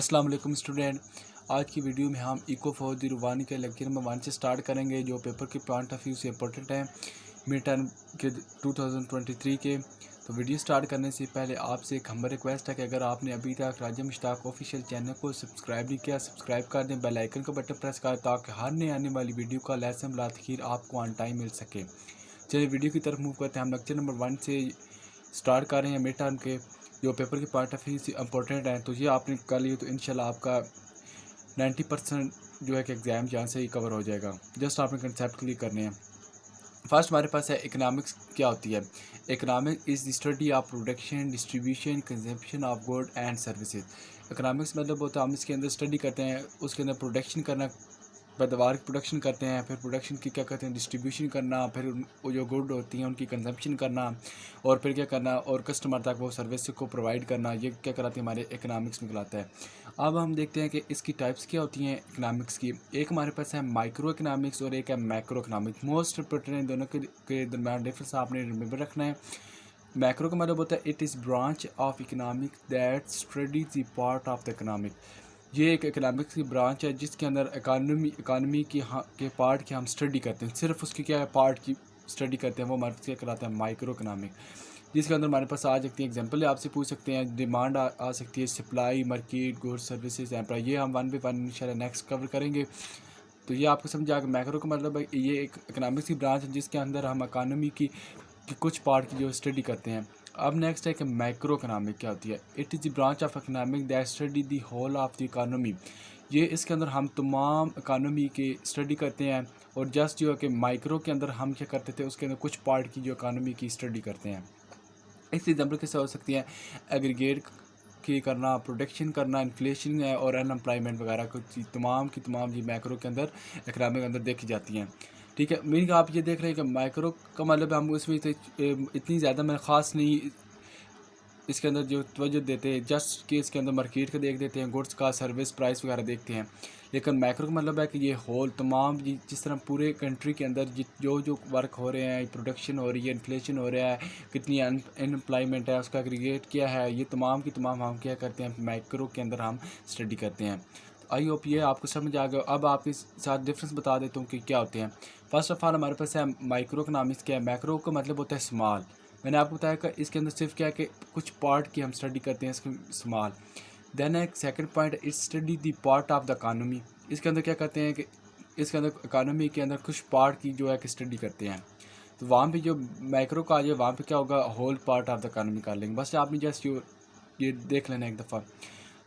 अस्सलाम वालेकुम स्टूडेंट। आज की वीडियो में हम इको फॉर द रूबानी के लेक्चर नंबर 1 से स्टार्ट करेंगे, जो पेपर के पॉइंट ऑफ व्यू से इंपॉर्टेंट है मिड टर्म के 2023 के। तो वीडियो स्टार्ट करने से पहले आपसे एक हम्बल रिक्वेस्ट है कि अगर आपने अभी तक राजा मुश्ताक ऑफिशियल चैनल को सब्सक्राइब नहीं किया, सब्सक्राइब कर दें, बेल आइकन का बटन प्रेस करें ताकि हर नई आने वाली वीडियो का लेसन बिलाखिर आपको ऑन टाइम मिल सके। चलिए वीडियो की तरफ मूव करते हैं। हम लेक्चर नंबर 1 से स्टार्ट कर रहे हैं मिड टर्म के, जो पेपर के पार्ट ऑफ व्यू से इंपॉर्टेंट है। तो ये आपने कर लिया तो इंशाल्लाह आपका 90% जो है कि एग्ज़ाम यहाँ से ही कवर हो जाएगा। जस्ट आपने कंसेप्ट क्लियर करने हैं। फर्स्ट हमारे पास है इकोनॉमिक्स क्या होती है। Economics is the study of production, distribution, consumption of good and services. Economics मतलब होता है हम इसके अंदर स्टडी करते हैं, उसके अंदर प्रोडक्शन करना, पैदावार की प्रोडक्शन करते हैं, फिर प्रोडक्शन की क्या करते हैं डिस्ट्रीब्यूशन करना, फिर वो जो गुड होती हैं उनकी कंजम्पशन करना, और फिर क्या करना और कस्टमर तक वो सर्विस को प्रोवाइड करना। ये क्या कराते हैं हमारे इकोनॉमिक्स में कहलाता है। अब हम देखते हैं कि इसकी टाइप्स क्या होती हैं इकोनॉमिक्स की। एक हमारे पास है माइक्रो इकोनॉमिक्स और एक है macro economics. Most important in दोनों के दरम्यान डिफरेंस आपने रिमेंबर रखना है। मैक्रो का मतलब होता है it is branch of economics that study the part of the economic. ये एक इकोनॉमिक्स की ब्रांच है जिसके अंदर इकानमी की के पार्ट की हम स्टडी करते हैं, सिर्फ उसकी क्या है पार्ट की स्टडी करते हैं, वो हमारे क्या कराते हैं माइक्रो इकोनॉमिक। जिसके अंदर हमारे पास आ सकती है एग्जांपल आपसे पूछ सकते हैं, डिमांड आ सकती है, supply, market, goods, services, employ. ये हम 1 बाय 1 इंशाल्लाह नेक्स्ट कवर करेंगे। तो ये आपको समझ आ गया। मैक्रो का मतलब है ये एक इकोनॉमिक्स की ब्रांच है जिसके अंदर हम इकानमी की कुछ पार्ट की जो स्टडी करते हैं। अब नेक्स्ट है कि माइक्रो इकोनॉमिक क्या होती है। It is the branch of economic that study the whole of the economy. ये इसके अंदर हम तमाम इकानमी के स्टडी करते हैं, और जस्ट जो है कि माइक्रो के अंदर हम क्या करते थे उसके अंदर कुछ पार्ट की जो इकानमी की स्टडी करते हैं। इस एग्जाम्पल कैसे हो सकती है, एग्रीगेट की करना, प्रोडक्शन करना, इन्फ्लेशन है और अनएम्प्लॉयमेंट वगैरह कुछ तमाम की तमाम ये मैक्रो के अंदर इकोनॉमिक के अंदर देखी जाती हैं। ठीक है, मीनिंग आप ये देख रहे हैं कि माइक्रो का मतलब हम उसमें इतनी ज़्यादा मैं ख़ास नहीं इसके अंदर जो तवज्जो देते हैं, जस्ट कि इसके अंदर मार्केट का देख देते हैं, गुड्स का सर्विस प्राइस वगैरह देखते हैं। लेकिन मैक्रो का मतलब है कि ये होल तमाम जिस तरह पूरे कंट्री के अंदर जो वर्क हो रहे हैं, प्रोडक्शन हो रही है, इन्फ्लेशन हो रहा है, कितनी अनएम्प्लॉयमेंट है, उसका एग्रीगेट क्या है, ये तमाम की तमाम हम क्या करते हैं माइक्रो के अंदर हम स्टडी करते हैं। आई होप ये आपको समझ आ गया। अब आपके साथ डिफरेंस बता देता हूँ कि क्या होते हैं। फर्स्ट ऑफ ऑल हमारे पास है माइक्रो इकोनॉमिक्स क्या है। मैक्रो का मतलब होता है स्मॉल। मैंने आपको बताया कि इसके अंदर सिर्फ क्या है कि कुछ पार्ट की हम स्टडी करते हैं, इसके स्मॉल। देन एक second point it study the part of the economy. इसके अंदर क्या करते हैं कि इसके अंदर इकानमी के अंदर कुछ पार्ट की जो है कि स्टडी करते हैं। तो वहाँ पे जो माइक्रो का आ जाए वहाँ पे क्या होगा, whole part of the economy कर लेंगे। बस आपने जस्ट ये देख लेना एक दफ़ा।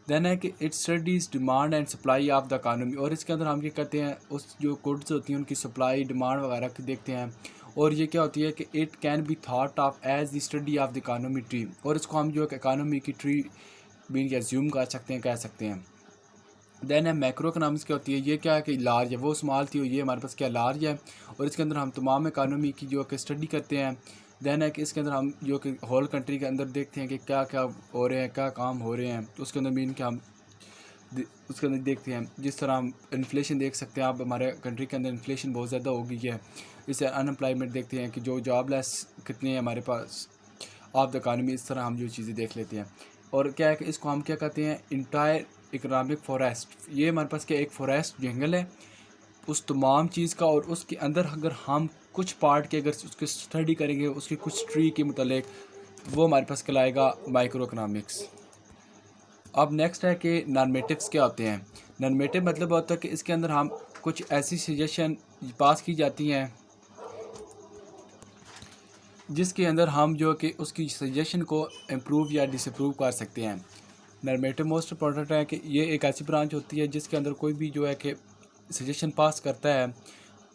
देन है कि it studies demand and supply of the economy. और इसके अंदर हम क्या करते हैं उस जो गुड्स होती हैं उनकी सप्लाई, डिमांड वगैरह की देखते हैं। और ये क्या होती है कि it can be thought of as the study of the economy tree. और इसको हम जो है इकानमी की ट्री भी एज्यूम कर सकते हैं, कह सकते हैं। देन है मैक्रो इकोनॉमिक्स क्या होती है। ये क्या है कि लार्ज है, वो स्मॉल थी और ये हमारे पास क्या लार्ज है, और इसके अंदर हम तमाम इकानमी की जो है कि स्टडी करते हैं। देन है कि इसके अंदर हम जो कि होल कंट्री के अंदर देखते हैं कि क्या क्या हो रहे हैं, क्या काम हो रहे हैं। तो उसके अंदर मीन क्या हम उसके अंदर देखते हैं। जिस तरह हम इन्फ्लेशन देख सकते हैं, आप हमारे कंट्री के अंदर इन्फ्लेशन बहुत ज़्यादा हो गई है। इससे अनएम्प्लॉयमेंट देखते हैं कि जो जॉबलेस कितने हैं हमारे पास ऑफ द इकानमी। इस तरह हम जो चीज़ें देख लेते हैं। और क्या है कि इसको हम क्या कहते हैं इंटायर इकोनॉमिक फॉरेस्ट। ये हमारे पास क्या एक फॉरेस्ट जंगल है उस तमाम चीज़ का, और उसके अंदर अगर हम कुछ पार्ट के अगर उसकी स्टडी करेंगे उसकी कुछ ट्री के मुतालिक, वो हमारे पास कहलाएगा माइक्रो इकोनॉमिक्स। अब नेक्स्ट है कि नॉर्मेटिव्स क्या होते हैं। नॉर्मेटिव मतलब होता है कि इसके अंदर हम कुछ ऐसी सजेशन पास की जाती हैं जिसके अंदर हम जो कि उसकी सजेशन को इम्प्रूव या डिसअप्रूव कर सकते हैं। नॉर्मेटिव मोस्ट इंपॉर्टेंट है कि ये एक ऐसी ब्रांच होती है जिसके अंदर कोई भी जो है कि सजेशन पास करता है,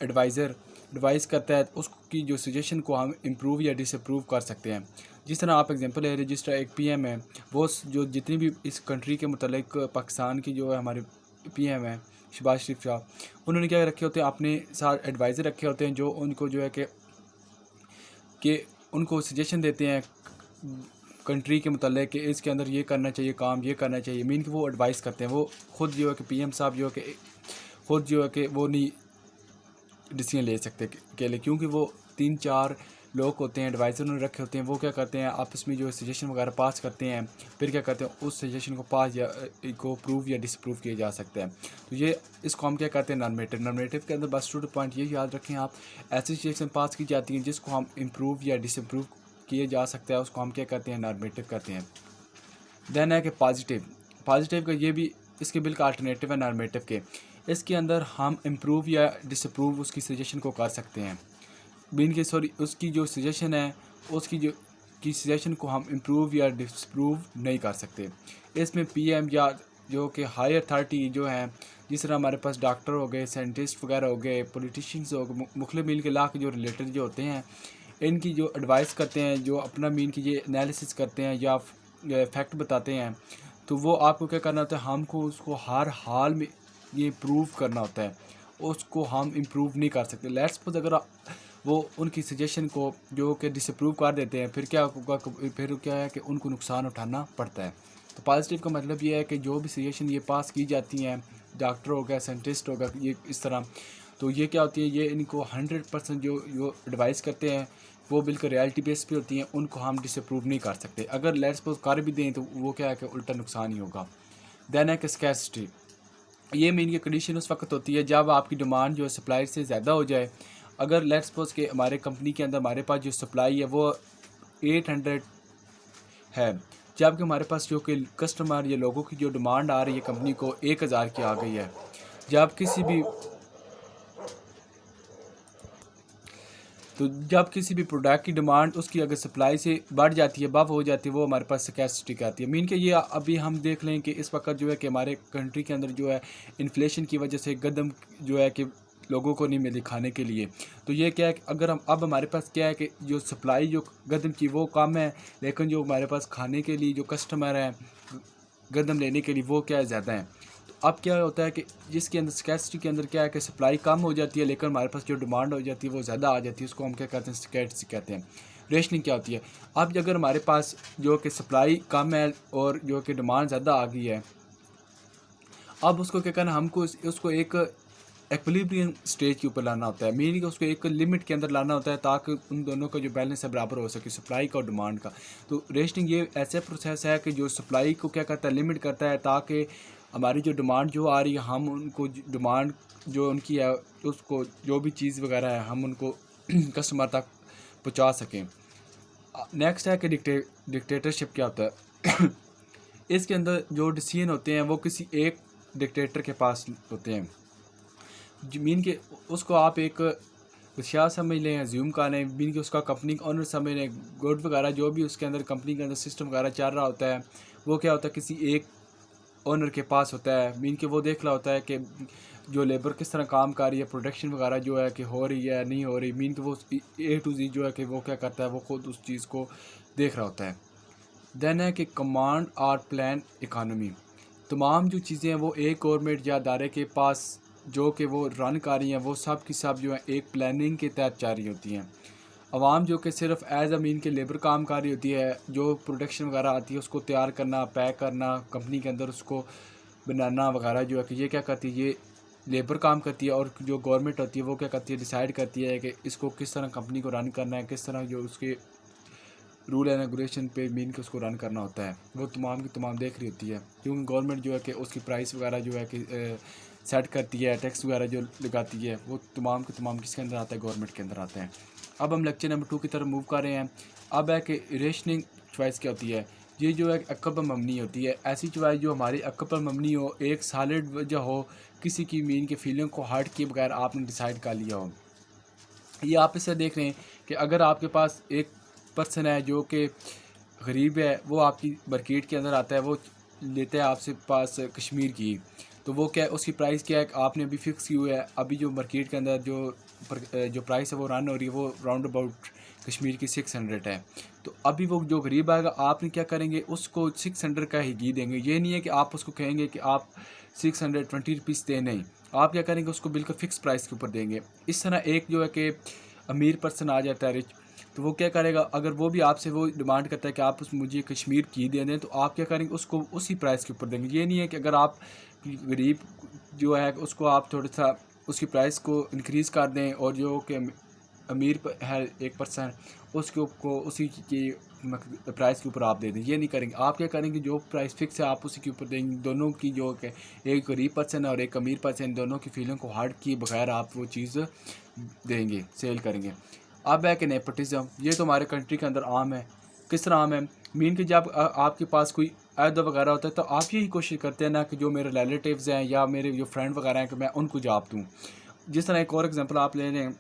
एडवाइज़र एडवाइस करता है, उसकी जो सजेशन को हम इम्प्रूव या डिसअप्रूव कर सकते हैं। जिस तरह आप एग्जांपल है रजिस्टर एक पीएम है, वो जो जितनी भी इस कंट्री के मुतालिक पाकिस्तान की जो है हमारे पीएम है शहबाज शरीफ साहब, उन्होंने क्या रखे होते हैं अपने साथ एडवाइज़र रखे होते हैं जो उनको जो है कि उनको सजेशन देते हैं कंट्री के मुतालिक कि इसके अंदर ये करना चाहिए, काम ये करना चाहिए। मीन कि वो एडवाइस करते हैं। वो खुद जो है कि पीएम साहब जो है कि खुद जो है कि वो नहीं डिसीजन ले सकते अकेले, क्योंकि वो 3-4 लोग होते हैं, एडवाइज़र उन्होंने रखे होते हैं, वो क्या करते हैं आपस में जो सजेशन वगैरह पास करते हैं, फिर क्या करते हैं उस सजेशन को पास या को प्रूव या डिसप्रूव किया जा सकता है। तो ये इसको हम क्या करते हैं नॉर्मेटिव के अंदर बस टू द पॉइंट ये याद रखें आप, ऐसी सजेशन पास की जाती हैं जिसको हम इम्प्रूव या डिसप्रूव किया जा सकता है, उसको हम क्या करते हैं नॉर्मेटिव करते हैं। देन है कि पॉजिटिव का ये भी इसके बिल्कुल अल्टरनेटिव है नॉर्मेटिव के। इसके अंदर हम इम्प्रूव या डिसप्रूव उसकी सजेशन को कर सकते हैं, मीन के सॉरी उसकी जो सजेशन है उसकी जो की सजेशन को हम इम्प्रूव या डिसप्रूव नहीं कर सकते। इसमें पीएम या जो कि हाई अथॉरिटी जो हैं, जिस तरह हमारे पास डॉक्टर हो गए, साइंटिस्ट वगैरह हो गए, पॉलिटिशियंस हो गए, मुख्तलिफ मीन के ला के जो रिलेटेड जो होते हैं, इनकी जो एडवाइस करते हैं, जो अपना मीन की ये एनालिसिस करते हैं या फैक्ट बताते हैं, तो वो आपको क्या करना होता है, हमको उसको हर हाल में ये प्रूव करना होता है, उसको हम इम्प्रूव नहीं कर सकते। लेट्स सपोज अगर वो उनकी सजेशन को जो कि डिसअप्रूव कर देते हैं, फिर क्या होगा, फिर क्या है कि उनको नुकसान उठाना पड़ता है। तो पॉजिटिव का मतलब ये है कि जो भी सजेशन ये पास की जाती हैं, डॉक्टर हो गया, साइंटिस्ट होगा, ये इस तरह, तो ये क्या होती है, ये इनको 100% जो एडवाइस करते हैं वो बिल्कुल रियलिटी बेस पे होती हैं, उनको हम डिसअप्रूव नहीं कर सकते। अगर लेट्स सपोज कर भी दें तो वो क्या है कि उल्टा नुकसान ही होगा। देन है कि स्कैरसिटी, ये मीन की कंडीशन उस वक्त होती है जब आपकी डिमांड जो है सप्लाई से ज़्यादा हो जाए। अगर लेट्स सपोज के हमारे कंपनी के अंदर हमारे पास जो सप्लाई है वो 800 है, जबकि हमारे पास जो कि कस्टमर या लोगों की जो डिमांड आ रही है कंपनी को 1000 की आ गई है। जब किसी भी प्रोडक्ट की डिमांड उसकी अगर सप्लाई से बढ़ जाती है, बब हो जाती है, वो हमारे पास स्कैरसिटी की आती है। मीन के ये अभी हम देख लें कि इस वक्त जो है कि हमारे कंट्री के अंदर जो है इन्फ्लेशन की वजह से गंदम जो है कि लोगों को नहीं मिली खाने के लिए। तो ये क्या है कि अगर हम अब हमारे पास क्या है कि जो सप्लाई जो गंदम की वो कम है, लेकिन जो हमारे पास खाने के लिए जो कस्टमर हैं गंदम लेने के लिए वो क्या है ज़्यादा है। अब क्या होता है कि जिसके अंदर स्कैरसिटी के अंदर क्या है कि सप्लाई कम हो जाती है, लेकिन हमारे पास जो डिमांड हो जाती है वो ज़्यादा आ जाती है, उसको हम क्या कहते हैं स्कैरसिटी कहते हैं। रेशनिंग क्या होती है, अब अगर हमारे पास जो कि सप्लाई कम है और जो कि डिमांड ज़्यादा आ गई है, अब उसको क्या करना, हमको उसको एक एक्विलिब्रियम स्टेज के ऊपर लाना होता है, मीनिंग उसको एक लिमिट के अंदर लाना होता है ताकि उन दोनों का जो बैलेंस है बराबर हो सके, सप्लाई का और डिमांड का। तो रेशनिंग ये ऐसा प्रोसेस है कि जो सप्लाई को क्या करता है लिमिट करता है, ताकि हमारी जो डिमांड जो आ रही है हम उनको डिमांड जो उनकी है उसको जो भी चीज़ वगैरह है हम उनको कस्टमर तक पहुंचा सकें। नेक्स्ट है कि डिक्टेटरशिप क्या होता है इसके अंदर जो डिसीजन होते हैं वो किसी एक डिक्टेटर के पास होते हैं, मीन के उसको आप एक बादशाह समझ लें, ज्यूम कर लें, मीन के उसका कंपनी का ऑनर समझ लें, गुड वगैरह जो भी उसके अंदर कंपनी के अंदर सिस्टम वगैरह चल रहा होता है वो क्या होता है किसी एक ओनर के पास होता है। मीन के वो देख रहा होता है कि जो लेबर किस तरह काम कर रही है, प्रोडक्शन वगैरह जो है कि हो रही है नहीं हो रही, मीन के वो A to Z जो है कि वो क्या करता है वो खुद उस चीज़ को देख रहा होता है। देन है कि कमांड और प्लान इकानमी, तमाम जो चीज़ें हैं वो एक गवर्नमेंट या अदारे के पास जो कि वो रन कर रही हैं वो सब की सब जो है एक प्लानिंग के तहत जा रही होती हैं। आवाम जो कि सिर्फ एज मीन के लेबर काम कर रही होती है, जो प्रोडक्शन वगैरह आती है उसको तैयार करना, पैक करना, कंपनी के अंदर उसको बनाना वगैरह जो है कि ये क्या करती है, ये लेबर काम करती है। और जो गवर्नमेंट होती है वो क्या करती है, डिसाइड करती है कि इसको किस तरह कंपनी को रन करना है, किस तरह जो उसके रूल एंड रेगुलेशन पे मीन के उसको रन करना होता है, वो तमाम की तमाम देख रही होती है। क्योंकि गवर्नमेंट जो है कि उसकी प्राइस वगैरह जो है कि सेट करती है, टैक्स वगैरह जो लगाती है वो तमाम के तमाम किसके अंदर आता है, गवर्नमेंट के अंदर आते हैं। अब हम लेक्चर नंबर 2 की तरफ मूव कर रहे हैं। अब है कि रेशनिंग चॉइस क्या होती है, ये जो है अक्ल पर मबनी होती है, ऐसी चॉइस जो हमारी अक्ल पर मबनी हो, एक सॉलिड वजह हो, किसी की मीन के फीलिंग को हर्ट किए बगैर आपने डिसाइड कर लिया हो। ये आप इससे देख रहे हैं कि अगर आपके पास एक पर्सन है जो कि गरीब है, वो आपकी मार्केट के अंदर आता है, वो लेता है आपसे पास कश्मीर की, तो वो क्या है उसकी प्राइस क्या है आपने अभी फिक्स की हुई है। अभी जो मार्केट के अंदर जो प्राइस है वो रन हो रही है वो राउंड अबाउट कश्मीर की 600 है। तो अभी वो जो गरीब आएगा आपने क्या करेंगे, उसको 600 का ही घी देंगे। ये नहीं है कि आप उसको कहेंगे कि आप 620 रुपीज़ दे, नहीं, आप क्या करेंगे उसको बिल्कुल फिक्स प्राइस के ऊपर देंगे। इस तरह एक जो है कि अमीर पर्सन आ जाता है, रिच, तो वो क्या करेगा, अगर वो भी आपसे वो डिमांड करता है कि आप मुझे कश्मीर की दे दें, तो आप क्या करेंगे उसको उसी प्राइस के ऊपर देंगे। ये नहीं है कि अगर आप गरीब जो है उसको आप थोड़ा सा उसकी प्राइस को इंक्रीज़ कर दें और जो कि अमीर है एक पर्सन उसके को उसी की प्राइस के ऊपर आप दे दें। ये नहीं करेंगे। आप क्या करेंगे, जो प्राइस फिक्स है आप उसी के ऊपर देंगे। दोनों की जो कि एक गरीब पर्सन है और एक अमीर पर्सन, दोनों की फीलिंग को हर्ट किए बगैर आप वो चीज़ देंगे, सेल करेंगे। अब है कि नेपोटिज्म, ये तो हमारे कंट्री के अंदर आम है। किस तरह आम है, मीन कि जब आपके पास कोई अहदा वगैरह होता है तो आप यही कोशिश करते हैं ना कि जो मेरे रिलेटिव्स हैं या मेरे जो फ्रेंड वगैरह हैं कि मैं उनको जॉब दूँ। जिस तरह एक और एग्जांपल आप ले लें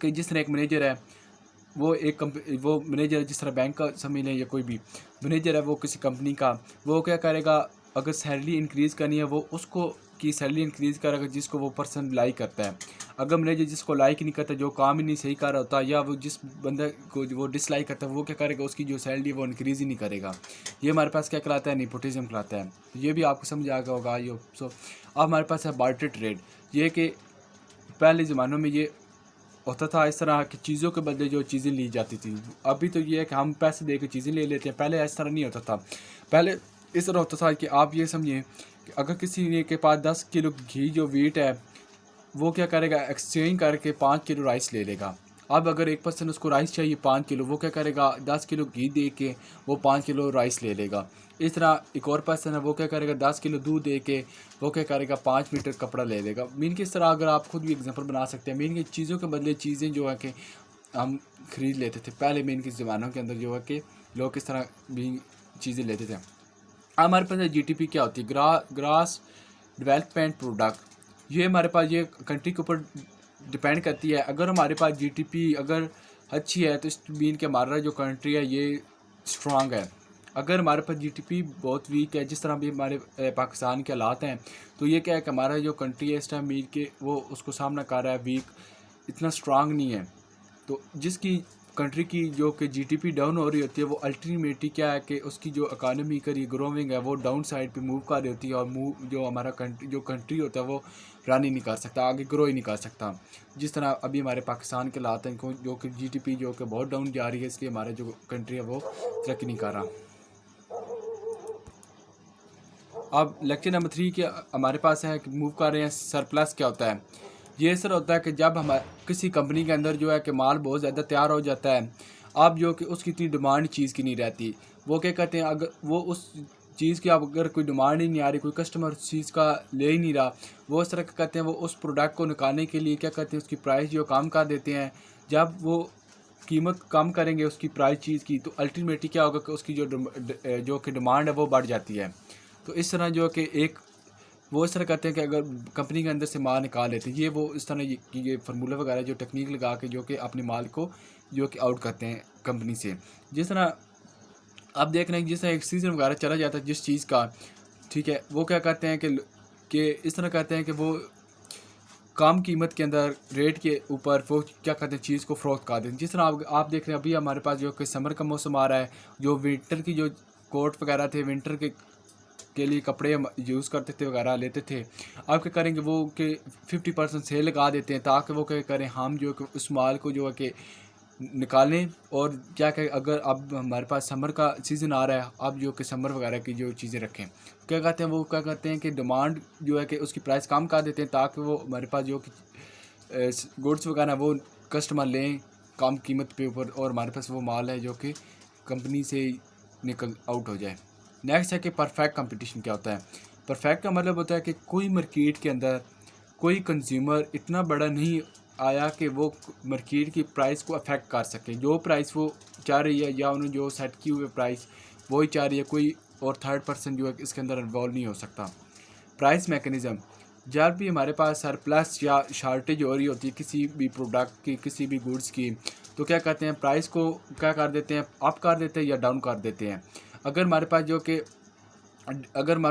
कि जिस तरह एक मैनेजर है, वो मैनेजर जिस तरह बैंक का समझ लें या कोई भी मैनेजर है वो किसी कंपनी का, वो क्या करेगा, अगर सैलरी इंक्रीज़ करनी है वो उसको की सैलरी इंक्रीज़ करेगा जिसको वो पर्सन लाइक करता है। अगर मैनेजर जिसको लाइक नहीं करता, जो काम ही नहीं सही कर रहा होता, या वो जिस बंदे को वो डिसलाइक करता है, वो क्या करेगा, उसकी जो सैलरी है वो इंक्रीज़ ही नहीं करेगा। ये हमारे पास क्या कहलाता है, नेपोटिज्म कहलाता है। ये भी आपको समझ आ गया होगा। ये सो अब हमारे पास है बार्टर ट्रेड। ये कि पहले ज़मानों में ये होता था इस तरह की चीज़ों के बदले जो चीज़ें ली जाती थी। अभी तो ये है कि हम पैसे दे के चीज़ें ले लेते हैं, पहले इस तरह नहीं होता था। पहले इस तरह होता था कि आप ये समझिए कि अगर किसी के पास 10 किलो घी जो वीट है, वो क्या करेगा, एक्सचेंज करके 5 किलो राइस ले लेगा। अब अगर एक पर्सन उसको राइस चाहिए 5 किलो, वो क्या करेगा, 10 किलो घी दे के वो 5 किलो राइस ले लेगा। इस तरह एक और पर्सन है, वो क्या करेगा, 10 किलो दूध दे के वो क्या करेगा, 5 मीटर कपड़ा ले लेगा। मीन कि इस तरह अगर आप खुद भी एग्जांपल बना सकते हैं। मीन की चीज़ों के बदले चीज़ें जो है कि हम ख़रीद लेते थे पहले। मीन के ज़मानों के अंदर जो है कि लोग किस तरह भी चीज़ें लेते थे। अब हमारे पास GDP क्या होती है, ग्रास डेवलपमेंट प्रोडक्ट। ये हमारे पास ये कंट्री के ऊपर डिपेंड करती है। अगर हमारे पास GDP अगर अच्छी है तो इस मीन के हमारा जो कंट्री है ये स्ट्रांग है। अगर हमारे पास GDP बहुत वीक है, जिस तरह भी हमारे पाकिस्तान के हालात हैं, तो ये क्या है कि हमारा जो कंट्री है इस टाइम मीन के वो उसको सामना कर रहा है, वीक, इतना स्ट्रांग नहीं है। तो जिसकी कंट्री की जो कि GDP डाउन हो रही होती है, वो अल्टीमेटली क्या है कि उसकी जो इकानमी करी ग्रोविंग है वो डाउन साइड पे मूव कर रही होती है, और जो हमारा कंट्री होता है वो रन ही नहीं कर सकता, आगे ग्रो ही नहीं कर सकता। जिस तरह अभी हमारे पाकिस्तान के हालात हैं जो कि GDP जो कि बहुत डाउन जा रही है, इसलिए हमारा जो कंट्री है वो तरक्की नहीं कर रहा। अब लेक्चर नंबर 3 के हमारे पास है कि मूव कर रहे हैं। सरप्लस क्या होता है, ये सर होता है कि जब हम किसी कंपनी के अंदर जो है कि माल बहुत ज़्यादा तैयार हो जाता है, अब जो कि उसकी इतनी डिमांड चीज़ की नहीं रहती, वो क्या कहते हैं, अगर वो उस चीज़ की अब अगर कोई डिमांड ही नहीं आ रही, कोई कस्टमर उस चीज़ का ले ही नहीं रहा, वो इस तरह कहते हैं, वो उस प्रोडक्ट को निकालने के लिए क्या करते हैं, उसकी प्राइस जो कम कर देते हैं। जब वो कीमत कम करेंगे उसकी प्राइस चीज़ की, तो अल्टीमेटली क्या होगा कि उसकी जो कि डिमांड है वो बढ़ जाती है। तो इस तरह जो कि एक वो इस तरह करते हैं कि अगर कंपनी के अंदर से माल निकाल लेते हैं, ये वो इस तरह ये फार्मूला वगैरह जो टेक्निक लगा के जो कि अपने माल को जो कि आउट करते हैं कंपनी से। जिस तरह आप देख रहे हैं, जिस तरह एक सीज़न वगैरह चला जाता है जिस चीज़ का, ठीक है, वो क्या करते हैं कि इस तरह कहते हैं कि वो कम कीमत के अंदर रेट के ऊपर वो क्या करते हैं, चीज़ को फ़रोख्त कर देते हैं। जिस तरह आप देख रहे हैं अभी हमारे पास जो कि समर का मौसम आ रहा है, जो विंटर की जो कोट वगैरह थे, विंटर के लिए कपड़े हम यूज़ करते थे वगैरह लेते थे, अब क्या करेंगे, वो कि 50% सेल लगा देते हैं ताकि वो क्या करें, हम जो कि उस माल को जो है कि निकालें। और क्या कहें, अगर अब हमारे पास समर का सीज़न आ रहा है, अब जो कि समर वगैरह की जो चीज़ें रखें, क्या कहते हैं, वो क्या करते हैं कि डिमांड जो है कि उसकी प्राइस कम कर देते हैं ताकि वो हमारे पास जो कि गुड्स वगैरह वो कस्टमर लें कम कीमत पे ऊपर, और हमारे पास वो माल है जो कि कंपनी से निकल आउट हो जाए। नेक्स्ट है कि परफेक्ट कंपटीशन क्या होता है। परफेक्ट का मतलब होता है कि कोई मार्केट के अंदर कोई कंज्यूमर इतना बड़ा नहीं आया कि वो मार्केट की प्राइस को अफेक्ट कर सके। जो प्राइस वो चाह रही है या उन्होंने जो सेट की हुई प्राइस वही चाह रही है, कोई और थर्ड पर्सन जो है इसके अंदर इन्वॉल्व नहीं हो सकता। प्राइस मैकेनिज़्म, जब भी हमारे पास सरप्लस या शार्टेज हो रही होती है किसी भी प्रोडक्ट की, किसी भी गुड्स की, तो क्या कहते हैं, प्राइस को क्या कर देते हैं, अप कर देते हैं या डाउन कर देते हैं। अगर हमारे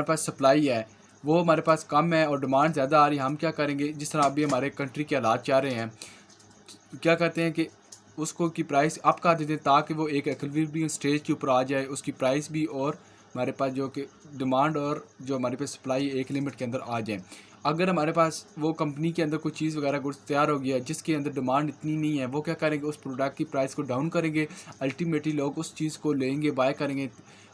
पास सप्लाई है वो हमारे पास कम है और डिमांड ज़्यादा आ रही है, हम क्या करेंगे, जिस तरह अभी हमारे कंट्री के हालात चाह रहे हैं, क्या कहते हैं कि उसको की प्राइस अप कर देते हैं ताकि वो एक इक्विलिब्रियम स्टेज के ऊपर आ जाए, उसकी प्राइस भी और हमारे पास जो कि डिमांड और जो हमारे पास सप्लाई एक लिमिट के अंदर आ जाए। अगर हमारे पास वो कंपनी के अंदर कोई चीज़ वगैरह गुड्स तैयार हो गया जिसके अंदर डिमांड इतनी नहीं है, वो क्या करेंगे, उस प्रोडक्ट की प्राइस को डाउन करेंगे, अल्टीमेटली लोग उस चीज़ को लेंगे, बाय करेंगे,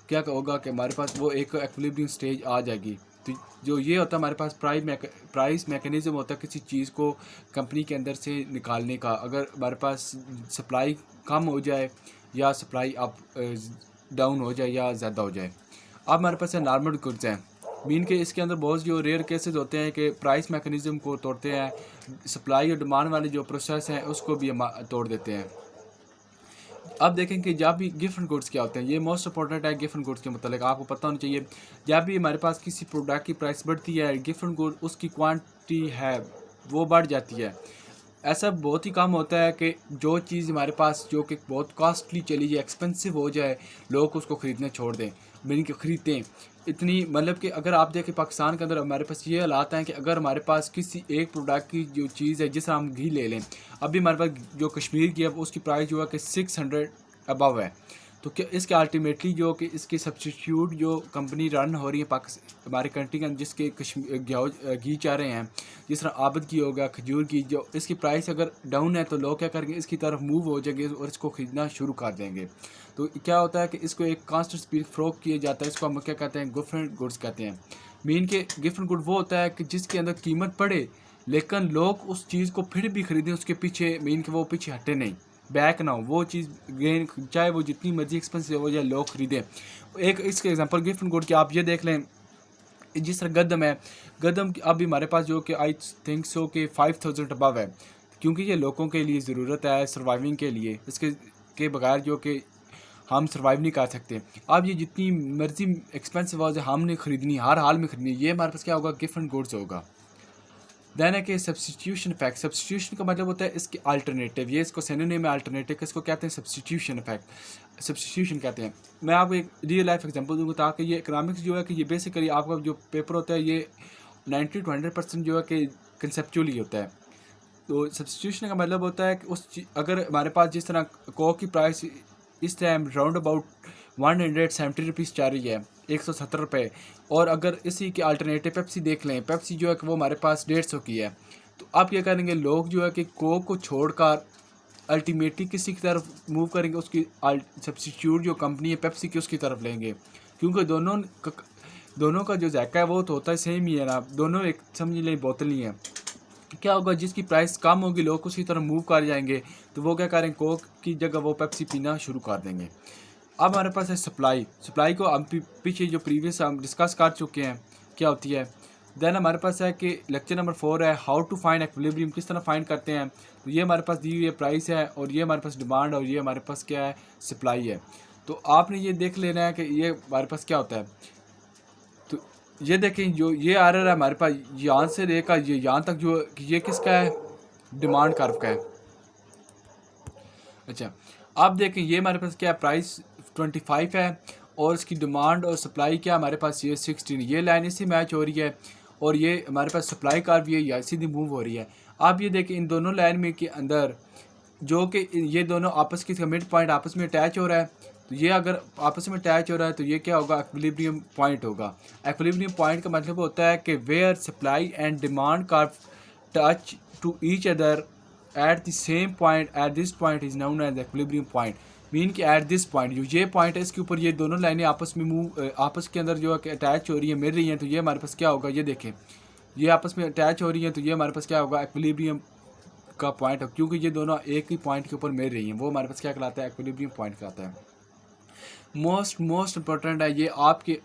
क्या होगा कि हमारे पास वो एक इक्विलिब्रियम स्टेज आ जाएगी। तो जो ये होता है हमारे पास प्राइस मैकेनिज़्म होता है किसी चीज़ को कंपनी के अंदर से निकालने का। अगर हमारे पास सप्लाई कम हो जाए या सप्लाई अप डाउन हो जाए या ज़्यादा हो जाए। अब हमारे पास है नॉर्मल गुड्स हैं, मीन के इसके अंदर बहुत जो रेयर केसेस होते हैं कि प्राइस मैकेनिज़्म को तोड़ते हैं, सप्लाई और डिमांड वाले जो प्रोसेस हैं उसको भी हम तोड़ देते हैं। अब देखें कि जब भी गिफ्ट एंड गुड्स क्या होते हैं, ये मोस्ट इंपॉर्टेंट है गिफ्ट एंड गुड्स के मतलब आपको पता होना चाहिए। जब भी हमारे पास किसी प्रोडक्ट की प्राइस बढ़ती है, गिफ्ट एंड गुड उसकी क्वांटिटी है वो बढ़ जाती है। ऐसा बहुत ही कम होता है कि जो चीज़ हमारे पास जो कि बहुत कॉस्टली चली जाए, एक्सपेंसिव हो जाए, लोग उसको ख़रीदना छोड़ दें, मीन के ख़रीदते इतनी। मतलब कि अगर आप देखें पाकिस्तान के अंदर हमारे पास ये हालात हैं कि अगर हमारे पास किसी एक प्रोडक्ट की जो चीज़ है, जिस तरह हम घी ले लें, अभी हमारे पास जो कश्मीर की है उसकी प्राइस जो है कि 600 अबव है। तो क्या इसके अल्टीमेटली जो कि इसके सब्सिट्यूट जो कंपनी रन हो रही है हमारे कंट्री के अंदर, जिसके घी चाह रहे हैं, जिस तरह आबद की होगा, खजूर की, जो इसकी प्राइस अगर डाउन है तो लोग क्या करेंगे, इसकी तरफ मूव हो जाएंगे और इसको ख़रीदना शुरू कर देंगे। तो क्या होता है कि इसको एक कांस्टेंट स्पीड फ़रोख्त किया जाता है, इसको हम क्या कहते हैं, गिफ्ट एंड गुड्स कहते हैं। मीन के गिफ्ट एंड गुड वो होता है कि जिसके अंदर कीमत पड़े लेकिन लोग उस चीज़ को फिर भी ख़रीदें, उसके पीछे मीन के वो पीछे हटे नहीं, बैक ना हो, वो चीज़ गेन चाहे वो जितनी मर्जी एक्सपेंसिव हो जाए लोग खरीदें। एक इसके एग्जांपल गिफ्ट एंड गुड की आप ये देख लें, जिस तरह गंदम है, गंदम अभी हमारे पास जो कि आई थिंक सो कि 5000 अबव है, क्योंकि ये लोगों के लिए ज़रूरत है सर्वाइविंग के लिए, इसके के बगैर जो कि हम सर्वाइव नहीं कर सकते। अब ये जितनी मर्जी एक्सपेंसिव हो जाए हमने ख़रीदनी, हर हाल में ख़रीदनी, ये हमारे पास क्या होगा, गिफ्ट एंड गुड्स होगा। देन है कि सब्स्टिट्यूशन इफेक्ट, सब्स्टिट्यूशन का मतलब होता है इसके अल्टरनेटिव, ये इसको सिनोनिम में अल्टरनेटिव किसको कहते हैं, सब्स्टिट्यूशन इफेक्ट, सब्स्टिट्यूशन कहते हैं। मैं आपको एक रियल लाइफ एग्जांपल दूंगा ताकि ये इकोनॉमिक्स जो है कि ये बेसिकली आपका जो पेपर होता है ये 90 to 100% जो है कि कंसेप्चुअली होता है। तो सब्स्टिट्यूशन का मतलब होता है कि अगर हमारे पास जिस तरह कोक की प्राइस इस टाइम राउंड अबाउट 170 रुपीज़ चल रही है, 170 रुपये, और अगर इसी के अल्टरनेटिव पेप्सी देख लें, पेप्सी जो है कि वो हमारे पास 150 की है, तो आप क्या करेंगे, लोग जो है कि कोक को छोड़कर अल्टीमेटली किसी की तरफ मूव करेंगे, उसकी सब्स्टिट्यूट जो कंपनी है पेप्सी की उसकी तरफ लेंगे, क्योंकि दोनों का जो जायका है वो तो होता है सेम ही है ना, दोनों एक समझ लें बोतल ही है। क्या होगा, जिसकी प्राइस कम होगी लोग उसी तरह मूव कर जाएंगे, तो वो क्या करेंगे, कोक की जगह वो पेप्सी पीना शुरू कर देंगे। अब हमारे पास है सप्लाई को हम पीछे जो प्रीवियस हम डिस्कस कर चुके हैं क्या होती है। देन हमारे पास है कि लेक्चर नंबर 4 है हाउ टू फाइंड इक्विलिब्रियम, किस तरह फाइंड करते हैं। तो ये हमारे पास दी हुई है प्राइस है, और ये हमारे पास डिमांड, और ये हमारे पास क्या है, सप्लाई है। तो आपने ये देख लेना है कि ये हमारे पास क्या होता है। तो ये देखें जो ये आ रहा है हमारे पास यहाँ से लेकर ये यहाँ तक, जो ये किसका है, डिमांड कर्व का है। अच्छा, आप देखें ये हमारे पास क्या है, प्राइस 25 है, और इसकी डिमांड और सप्लाई क्या हमारे पास ये 16, ये लाइन इससे मैच हो रही है, और ये हमारे पास सप्लाई कर्व ये या सीधी मूव हो रही है। आप ये देखें इन दोनों लाइन में के अंदर जो कि ये दोनों आपस की मिड पॉइंट आपस में अटैच हो रहा है, तो ये अगर आपस में अटैच हो रहा है तो ये क्या होगा, इक्विलिब्रियम पॉइंट होगा। इक्विलिब्रियम पॉइंट का मतलब होता है कि where supply and demand curve touch to each other at the same point, at this point is known as equilibrium point. Mean कि एट दिस पॉइंट जो ये पॉइंट है इसके ऊपर ये दोनों लाइनें आपस में आपस के अंदर जो है कि अटैच हो रही है, मिल रही हैं, तो ये हमारे पास क्या होगा, ये देखें ये आपस में अटैच हो रही हैं, तो ये हमारे पास क्या होगा, इक्विलिब्रियम का पॉइंट, क्योंकि ये दोनों एक ही पॉइंट के ऊपर मिल रही हैं, वो हमारे पास क्या कहलाता है, इक्विलिब्रियम पॉइंट कहलाता है। मोस्ट इंपॉर्टेंट है ये आपके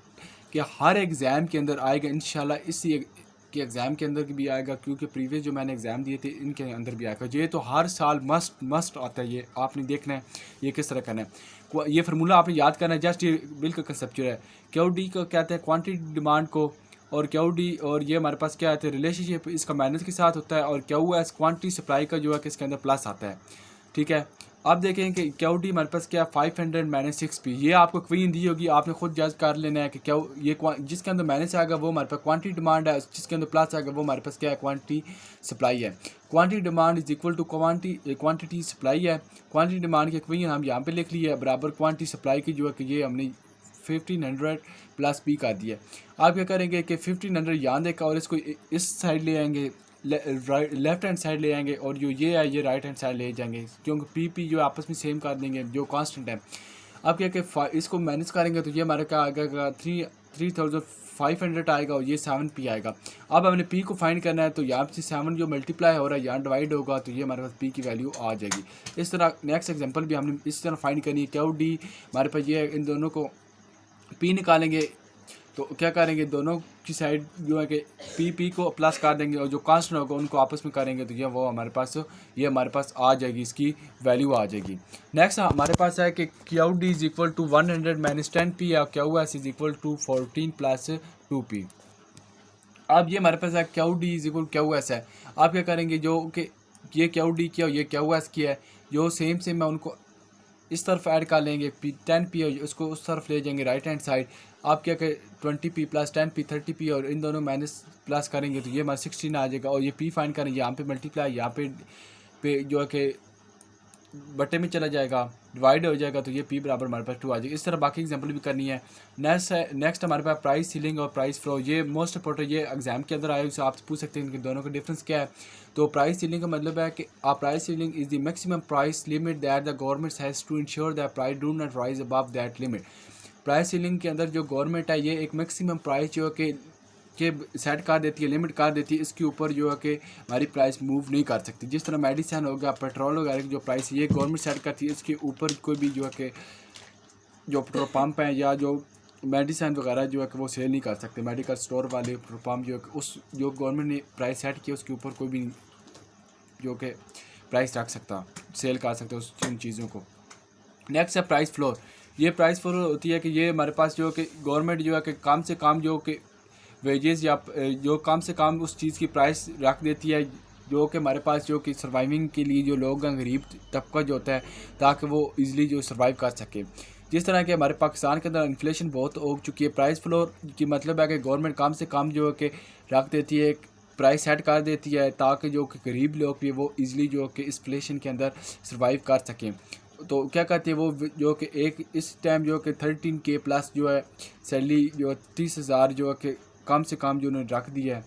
कि हर एग्ज़ाम के अंदर आएगा इंशाल्लाह, इसी के एग्ज़ाम के अंदर भी आएगा, क्योंकि प्रीवियस जो मैंने एग्ज़ाम दिए थे इनके अंदर भी आएगा। ये तो हर साल मस्ट आता है, ये आपने देखना है ये किस तरह करना है। ये फार्मूला आपने याद करना है, जस्ट ये बिल्कुल कंसेप्चुअल है। क्यू डी को कहते हैं क्वांटिटी डिमांड को, और क्यू डी, और ये हमारे पास क्या आता है, रिलेशनशिप इसका माइनस के साथ होता है, और क्यू एस क्वांटिटी सप्लाई का जो है कि इसके अंदर प्लस आता है। ठीक है, आप देखें कि क्यू डी हमारे पास क्या 500 माइनस 6p, ये आपको क्वीन दी होगी, आपने खुद जज कर लेना है कि क्या ये जिसके अंदर माइनस आएगा वो हमारे पास क्वांटिटी डिमांड है, जिसके अंदर प्लस आएगा वो हमारे पास क्या है, क्वांटिटी सप्लाई है। Quantity demand is equal to quantity supply है। क्वांटिटी डिमांड की क्वीन हम यहाँ पे लिख ली है बराबर क्वांटिटी सप्लाई की, जो है कि ये हमने 1500 प्लस p कर दिया। आप क्या करेंगे कि 1500 यहाँ देखा और इसको इस साइड ले आएंगे, लेफ्ट हैंड साइड ले आएंगे, और जो ये है ये राइट हैंड साइड ले जाएंगे, क्योंकि पी जो आपस में सेम कर देंगे जो कांस्टेंट है। अब क्या कि इसको माइनस करेंगे तो ये हमारे क्या आ जाएगा 3500 आएगा और ये 7p आएगा। अब हमने p को फाइंड करना है, तो यहाँ से 7 जो मल्टीप्लाई हो रहा है यहाँ डिवाइड होगा, तो ये हमारे पास p की वैल्यू आ जाएगी। इस तरह नेक्स्ट एग्जांपल भी हमने इस तरह फाइंड करनी है। क्यू डी हमारे पास ये इन दोनों को p निकालेंगे, तो क्या करेंगे दोनों की साइड जो है कि पी को प्लस कर देंगे और जो कांस्टेंट होगा उनको आपस में करेंगे, तो ये हमारे पास आ जाएगी, इसकी वैल्यू आ जाएगी। नेक्स्ट हमारे पास है कि Q D is equal to 100 minus 10p या Q S is equal to 14 plus 2p। अब ये हमारे पास है Q D is equal Q S है। आप क्या करेंगे, जो कि ये क्यू डी की और ये क्यू एस की है, जो सेम है उनको इस तरफ ऐड कर लेंगे, 10p और उसको उस तरफ ले जाएंगे राइट हैंड साइड। आप क्या करें 20p प्लस 10p 30p और इन दोनों माइनस प्लस करेंगे, तो ये हमारा 16 आ जाएगा। और ये p फाइंड करेंगे, यहाँ पे मल्टीप्लाई, यहाँ पे जो है कि बटे में चला जाएगा, डिवाइड हो जाएगा, तो ये p बराबर हमारे पास 2 आ जाएगा। इस तरह बाकी एग्जांपल भी करनी है। नेक्स्ट हमारे पास प्राइस सीलिंग और प्राइस फ्लो, ये मोस्ट इंपॉर्टेंट, ये एग्जाम के अंदर आए, आप पूछ सकते हैं कि दोनों का डिफरेंस क्या है। तो प्राइस सीलिंग का मतलब है कि price ceiling is the maximum price limit that the government has to ensure that price do not rise above that limit. Price ceiling के अंदर जो गवर्नमेंट है ये एक मैक्सिमम प्राइस जो है कि सेट कर देती है, लिमिट कर देती है, इसके ऊपर जो है कि हमारी प्राइस मूव नहीं कर सकती। जिस तरह मेडिसिन हो गया, पेट्रोल वगैरह की जो प्राइस ये गवर्नमेंट सेट करती है, इसके ऊपर कोई भी जो है कि जो पेट्रोल पंप है या जो मेडिसिन वगैरह जो है कि वो सेल नहीं कर सकते। मेडिकल स्टोर वाले पेट्रोल पंप जो है कि उस जो गवर्नमेंट ने प्राइस सेट की उसके ऊपर कोई भी जो कि प्राइस रख सकता, सेल कर सकता उन चीज़ों को। नेक्स्ट है प्राइस फ्लोर। ये प्राइस फ्लोर होती है कि ये हमारे पास जो कि गवर्नमेंट जो है कि कम से कम जो कि वेजेस या जो कम से कम उस चीज़ की प्राइस रख देती है, जो कि हमारे पास जो कि सर्वाइविंग के लिए जो लोग हैं, गरीब तबका जो होता है, ताकि वो इजीली जो सर्वाइव कर सके। जिस तरह के हमारे पाकिस्तान के अंदर इन्फ्लेशन बहुत हो चुकी है, प्राइस फ्लोर की मतलब है कि गवर्नमेंट कम से कम जो है कि रख देती है, प्राइस सेट कर देती है, ताकि जो कि गरीब लोग भी वो इजीली जो कि इस इन्फ्लेशन के अंदर सर्वाइव कर सकें। तो क्या कहते हैं वो जो कि एक इस टाइम जो कि 13K प्लस जो है सैलरी जो 30,000 जो है कि कम से कम जो उन्होंने रख दिया है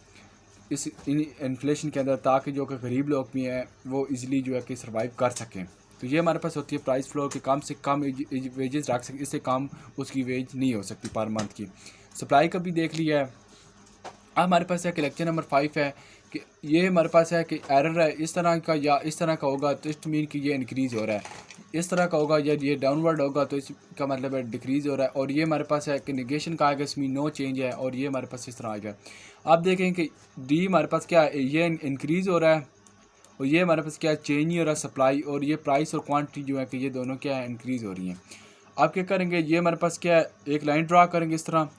इस इन्फ्लेशन के अंदर, ताकि जो कि गरीब लोग भी हैं वो इजीली जो है कि सर्वाइव कर सकें। तो ये हमारे पास होती है प्राइस फ्लोर के कम से कम वेजेस रख सकें, इससे कम उसकी वेज नहीं हो सकती पर मंथ की। सप्लाई का भी देख लिया है। अब हमारे पास है कि लेक्चर नंबर 5 है कि ये हमारे पास है कि एरर है इस तरह का या इस तरह का होगा, तो इट मीन कि ये इंक्रीज़ हो रहा है। इस तरह का होगा या ये डाउनवर्ड होगा, तो इसका मतलब है डिक्रीज़ हो रहा है। और ये हमारे पास है कि निगेशन का आएगा, इसमें नो चेंज है, और ये हमारे पास इस तरह आएगा। आप देखें कि डी हमारे पास क्या है, ये इंक्रीज़ हो रहा है, और ये हमारे पास क्या है, चेंज नहीं हो रहा सप्लाई, और ये प्राइस और क्वांटिटी जो है कि ये दोनों क्या है, इंक्रीज़ हो रही हैं। आप क्या करेंगे, ये हमारे पास क्या है, एक लाइन ड्रा करेंगे इस तरह,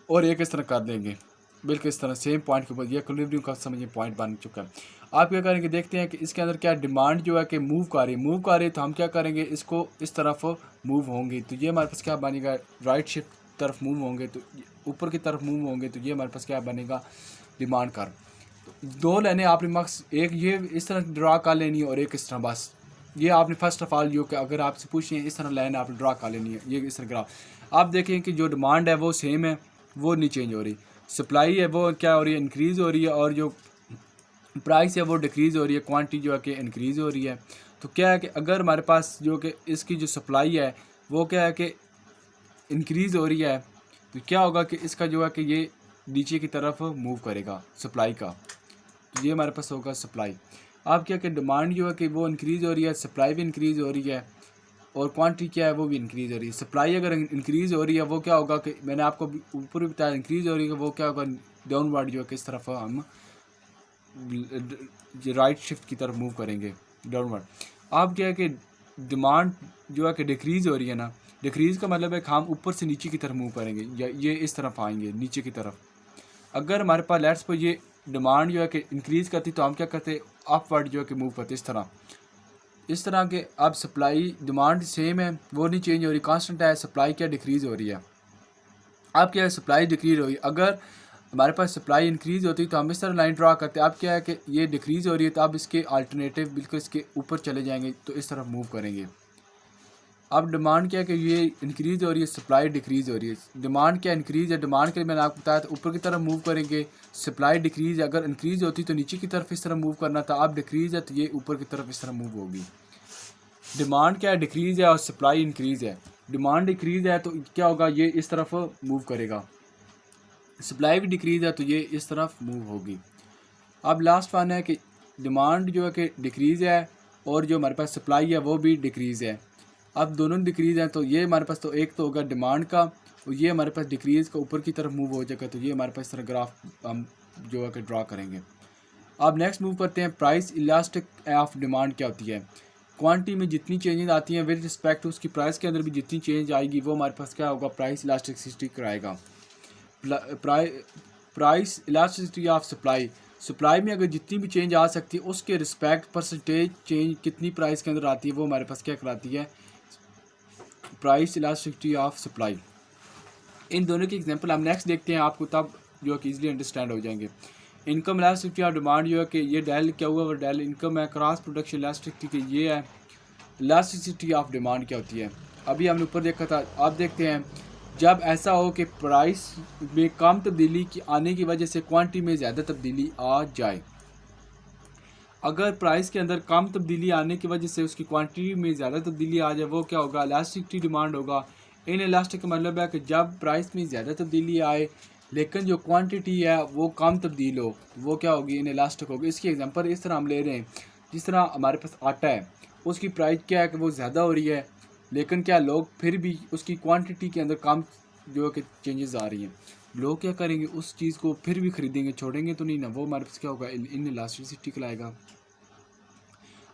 और एक इस तरह कर देंगे, बिल्कुल इस तरह सेम पॉइंट के ऊपर। ये इक्विलिब्रियम का समझिए पॉइंट बन चुका है। आप क्या करेंगे, देखते हैं कि इसके अंदर क्या डिमांड जो है कि मूव कर रही है, तो हम क्या करेंगे, इसको इस तरफ मूव होंगे, तो ये हमारे पास क्या बनेगा, राइट शिफ्ट तरफ मूव होंगे, तो ऊपर की तरफ मूव होंगे, तो ये हमारे पास क्या बनेगा, डिमांड कर। तो दो लाइनें आपने मक्स एक ये इस तरह ड्रा कर लेनी है और एक इस तरह, बस ये आपने फर्स्ट ऑफ ऑल जो कि अगर आपसे पूछें इस तरह लाइन आपने ड्रा कर लेनी है, ये इस तरह ग्राफ। आप देखें कि जो डिमांड है वो सेम है, वो नहीं चेंज हो रही। सप्लाई है वो क्या हो रही है, इंक्रीज़ हो रही है, और जो प्राइस है वो डिक्रीज़ हो रही है, क्वांटिटी जो है कि इंक्रीज़ हो रही है। तो क्या है कि अगर हमारे पास जो कि इसकी जो सप्लाई है वो क्या है कि इंक्रीज़ हो रही है, तो क्या होगा कि इसका जो है कि ये नीचे की तरफ मूव करेगा सप्लाई का, तो ये हमारे पास होगा सप्लाई। आप क्या कि डिमांड जो है कि वो इंक्रीज़ हो रही है, सप्लाई भी इंक्रीज़ हो रही है, और क्वांटिटी क्या है वो भी इंक्रीज़ हो रही है। सप्लाई अगर इंक्रीज़ हो रही है वो क्या होगा कि मैंने आपको ऊपर भी बताया, इंक्रीज़ हो रही है, वो क्या होगा, डाउनवर्ड जो है किस तरफ हम राइट शिफ्ट की तरफ मूव करेंगे, डाउनवर्ड। आप क्या है कि डिमांड जो है कि डिक्रीज़ हो रही है ना, डिक्रीज़ का मतलब है कि हम ऊपर से नीचे की तरफ मूव करेंगे, या ये इस तरफ आएंगे नीचे की तरफ। अगर हमारे पास लेट्स पर ये डिमांड जो है कि इंक्रीज़ करती, तो हम क्या करते, अपवर्ड जो है कि मूव करते इस तरह के। अब सप्लाई डिमांड सेम है, वो नहीं चेंज हो रही, कांस्टेंट है। सप्लाई क्या डिक्रीज़ हो रही है, अब क्या है, सप्लाई डिक्रीज़ हो रही है। अगर हमारे पास सप्लाई इंक्रीज़ होती तो हम इस तरह लाइन ड्रा करते। अब क्या है कि ये डिक्रीज़ हो रही है, तो अब इसके अल्टरनेटिव बिल्कुल इसके ऊपर चले जाएंगे, तो इस तरफ मूव करेंगे। अब डिमांड क्या है कि ये इंक्रीज़ हो रही है, सप्लाई डिक्रीज़ हो रही है। डिमांड क्या इंक्रीज़ है, डिमांड के लिए मैंने आपको बताया था ऊपर की तरफ मूव करेंगे। सप्लाई डिक्रीज़, अगर इंक्रीज़ होती तो नीचे की तरफ इस तरह मूव करना था, अब डिक्रीज़ है तो ये ऊपर की तरफ इस तरह मूव होगी। डिमांड क्या है, डिक्रीज़ है, और सप्लाई इंक्रीज़ है। डिमांड डिक्रीज है तो क्या होगा, ये इस तरफ मूव करेगा। सप्लाई भी डिक्रीज है तो ये इस तरफ मूव होगी। अब लास्ट वन है कि डिमांड जो है कि डिक्रीज़ है और जो हमारे पास सप्लाई है वो भी डिक्रीज़ है। अब दोनों डिक्रीज़ हैं तो ये हमारे पास तो एक तो होगा डिमांड का और ये हमारे पास डिक्रीज़ का ऊपर की तरफ मूव हो जाएगा। तो ये हमारे पास इस तरह ग्राफ हम जो है कि ड्रा करेंगे। अब नेक्स्ट मूव करते हैं, प्राइस इलास्टिक ऑफ डिमांड क्या होती है। क्वांटिटी में जितनी चेंजेस आती हैं विद रिस्पेक्ट टू उसकी प्राइस के अंदर भी जितनी चेंज आएगी वो हमारे पास क्या होगा, प्राइस इलास्टिसिटी कराएगा। Price elasticity of supply, supply में अगर जितनी भी चेंज आ सकती है उसके रिस्पेक्ट परसेंटेज चेंज कितनी प्राइस के अंदर आती है वो हमारे पास क्या कराती है, प्राइस इलास्टिसिटी ऑफ सप्लाई। इन दोनों की एग्जांपल हम नेक्स्ट देखते हैं, आपको तब जो है कि ईजिली अंडरस्टैंड हो जाएंगे। इनकम इलास्टिसिटी ऑफ डिमांड जो है कि ये डेल क्या हुआ, वो डेल इनकम है, क्रॉस प्रोडक्शन इलास्टिसिटी की ये है। इलास्टिसिटी ऑफ डिमांड क्या होती है, अभी हमने ऊपर देखा था। आप देखते हैं जब ऐसा हो कि प्राइस में कम तब्दीली की आने की वजह से क्वांटिटी में ज़्यादा तब्दीली आ जाए। अगर प्राइस के अंदर कम तब्दीली आने की वजह से उसकी क्वांटिटी में ज़्यादा तब्दीली आ जाए वो क्या होगा, इलास्टिसिटी डिमांड होगा। इन इलास्टिक का मतलब है कि जब प्राइस में ज़्यादा तब्दीली आए लेकिन जो क्वांटिटी है वो कम तब्दील हो वो क्या होगी, इन इलास्टिक होगी। इसकी एग्जांपल इस तरह हम ले रहे हैं, जिस तरह हमारे पास आटा है उसकी प्राइस क्या है कि वो ज़्यादा हो रही है लेकिन क्या लोग फिर भी उसकी क्वांटिटी के अंदर कम जो है कि चेंजेस आ रही हैं, लोग क्या करेंगे उस चीज़ को फिर भी ख़रीदेंगे, छोड़ेंगे तो नहीं ना, वो हमारे पास क्या होगा, इन इलास्टिसिटी कहलाएगा।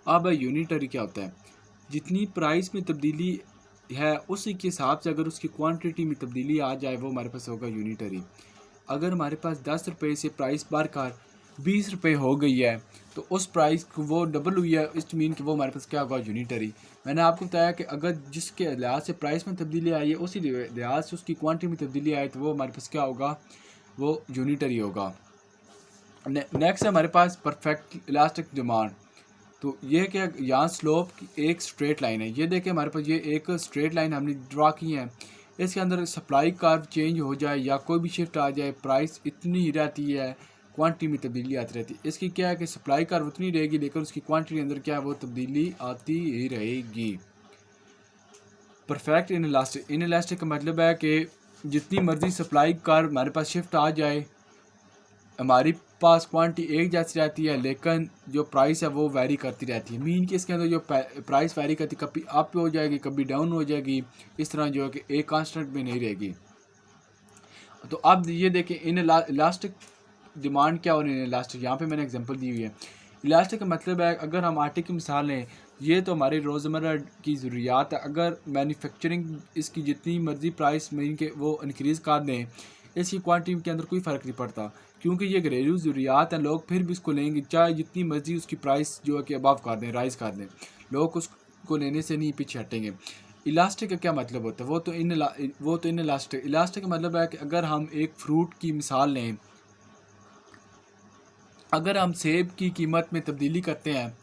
अब यूनिटरी क्या होता है, जितनी प्राइस में तब्दीली है उसी के हिसाब से अगर उसकी क्वांटिटी में तब्दीली आ जाए वो हमारे पास होगा यूनिटरी। अगर हमारे पास 10 रुपये से प्राइस बढ़कर 20 रुपये हो गई है तो उस प्राइस को वो डबल हुई है, इस मीन कि वो हमारे पास क्या होगा, यूनिटरी। मैंने आपको बताया कि अगर जिसके लिहाज से प्राइस में तब्दीली आई है उसी लिहाज से उसकी क्वांटिटी में तब्दीली आई तो वो हमारे पास क्या होगा, वो यूनिटरी होगा। नेक्स्ट है हमारे पास परफेक्ट इलास्टिक डिमांड। तो ये क्या, यहाँ स्लोप की एक स्ट्रेट लाइन है, ये देखें हमारे पास ये एक स्ट्रेट लाइन हमने ड्रा की है। इसके अंदर सप्लाई कर्व चेंज हो जाए या कोई भी शिफ्ट आ जाए प्राइस इतनी ही रहती है, क्वांटिटी में तब्दीली आती रहती है। इसकी क्या है कि सप्लाई कर्व उतनी रहेगी लेकिन उसकी क्वांटिटी के अंदर क्या है वो तब्दीली आती ही रहेगी। परफेक्ट इनइलास्टिक, इनइलास्टिक का मतलब है कि जितनी मर्जी सप्लाई कर्व हमारे पास शिफ्ट आ जाए हमारी पास क्वांटिटी एक जैसी रहती है लेकिन जो प्राइस है वो वैरी करती रहती है। मीन कि इसके अंदर जो प्राइस वैरी करती है, कभी अप हो जाएगी कभी डाउन हो जाएगी, इस तरह जो है कि एक कांस्टेंट में नहीं रहेगी। तो अब ये देखें इन इलास्टिक डिमांड क्या और इन इलास्टिक, यहाँ पे मैंने एग्जांपल दी हुई है। इलास्टिक का मतलब है अगर हम आटे की मिसाल लें, ये तो हमारी रोज़मर्रा की ज़रूरियात है। अगर मैन्युफैक्चरिंग इसकी जितनी मर्ज़ी प्राइस मीन के वो इंक्रीज़ कर दें इसकी क्वांटिटी के अंदर कोई फ़र्क नहीं पड़ता क्योंकि ये घरेलू ज़रूरियात हैं, लोग फिर भी इसको लेंगे चाहे जितनी मर्ज़ी उसकी प्राइस जो है कि अबव कर दें, राइज़ कर दें, लोग उसको लेने से नहीं पीछे हटेंगे। इलास्टिक का क्या मतलब होता है, वो तो इन इलास्टिक, इलास्टिक का मतलब है कि अगर हम एक फ्रूट की मिसाल लें, अगर हम सेब की कीमत में तब्दीली करते हैं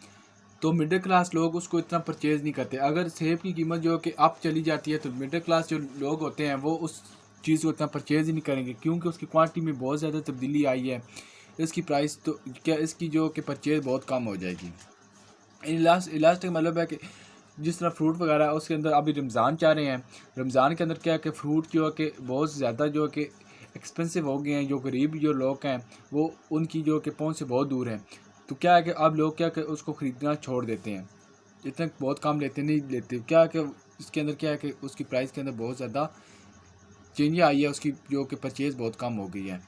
तो मिडिल क्लास लोग उसको इतना परचेज़ नहीं करते। अगर सेब की कीमत जो कि अप चली जाती है तो मिडिल क्लास जो लोग होते हैं वो उस चीज़ को इतना परचेज़ ही नहीं करेंगे क्योंकि उसकी क्वांटिटी में बहुत ज़्यादा तब्दीली आई है, इसकी प्राइस तो क्या इसकी जो कि परचेज़ बहुत कम हो जाएगी। इलास्टिक मतलब है कि जिस तरह फ्रूट वगैरह है उसके अंदर अभी रमज़ान चाह रहे हैं, रमज़ान के अंदर क्या है कि फ्रूट जो है कि बहुत ज़्यादा जो है कि एक्सपेंसिव हो गए हैं, जो गरीब जो लोग हैं वो उनकी जो कि पहुंच से बहुत दूर है। तो क्या है कि अब लोग क्या कि उसको ख़रीदना छोड़ देते हैं, इतना बहुत कम लेते नहीं लेते, क्या है कि इसके अंदर क्या है कि उसकी प्राइस के अंदर बहुत ज़्यादा चेंज आई है, उसकी जो कि परचेज़ बहुत कम हो गई है।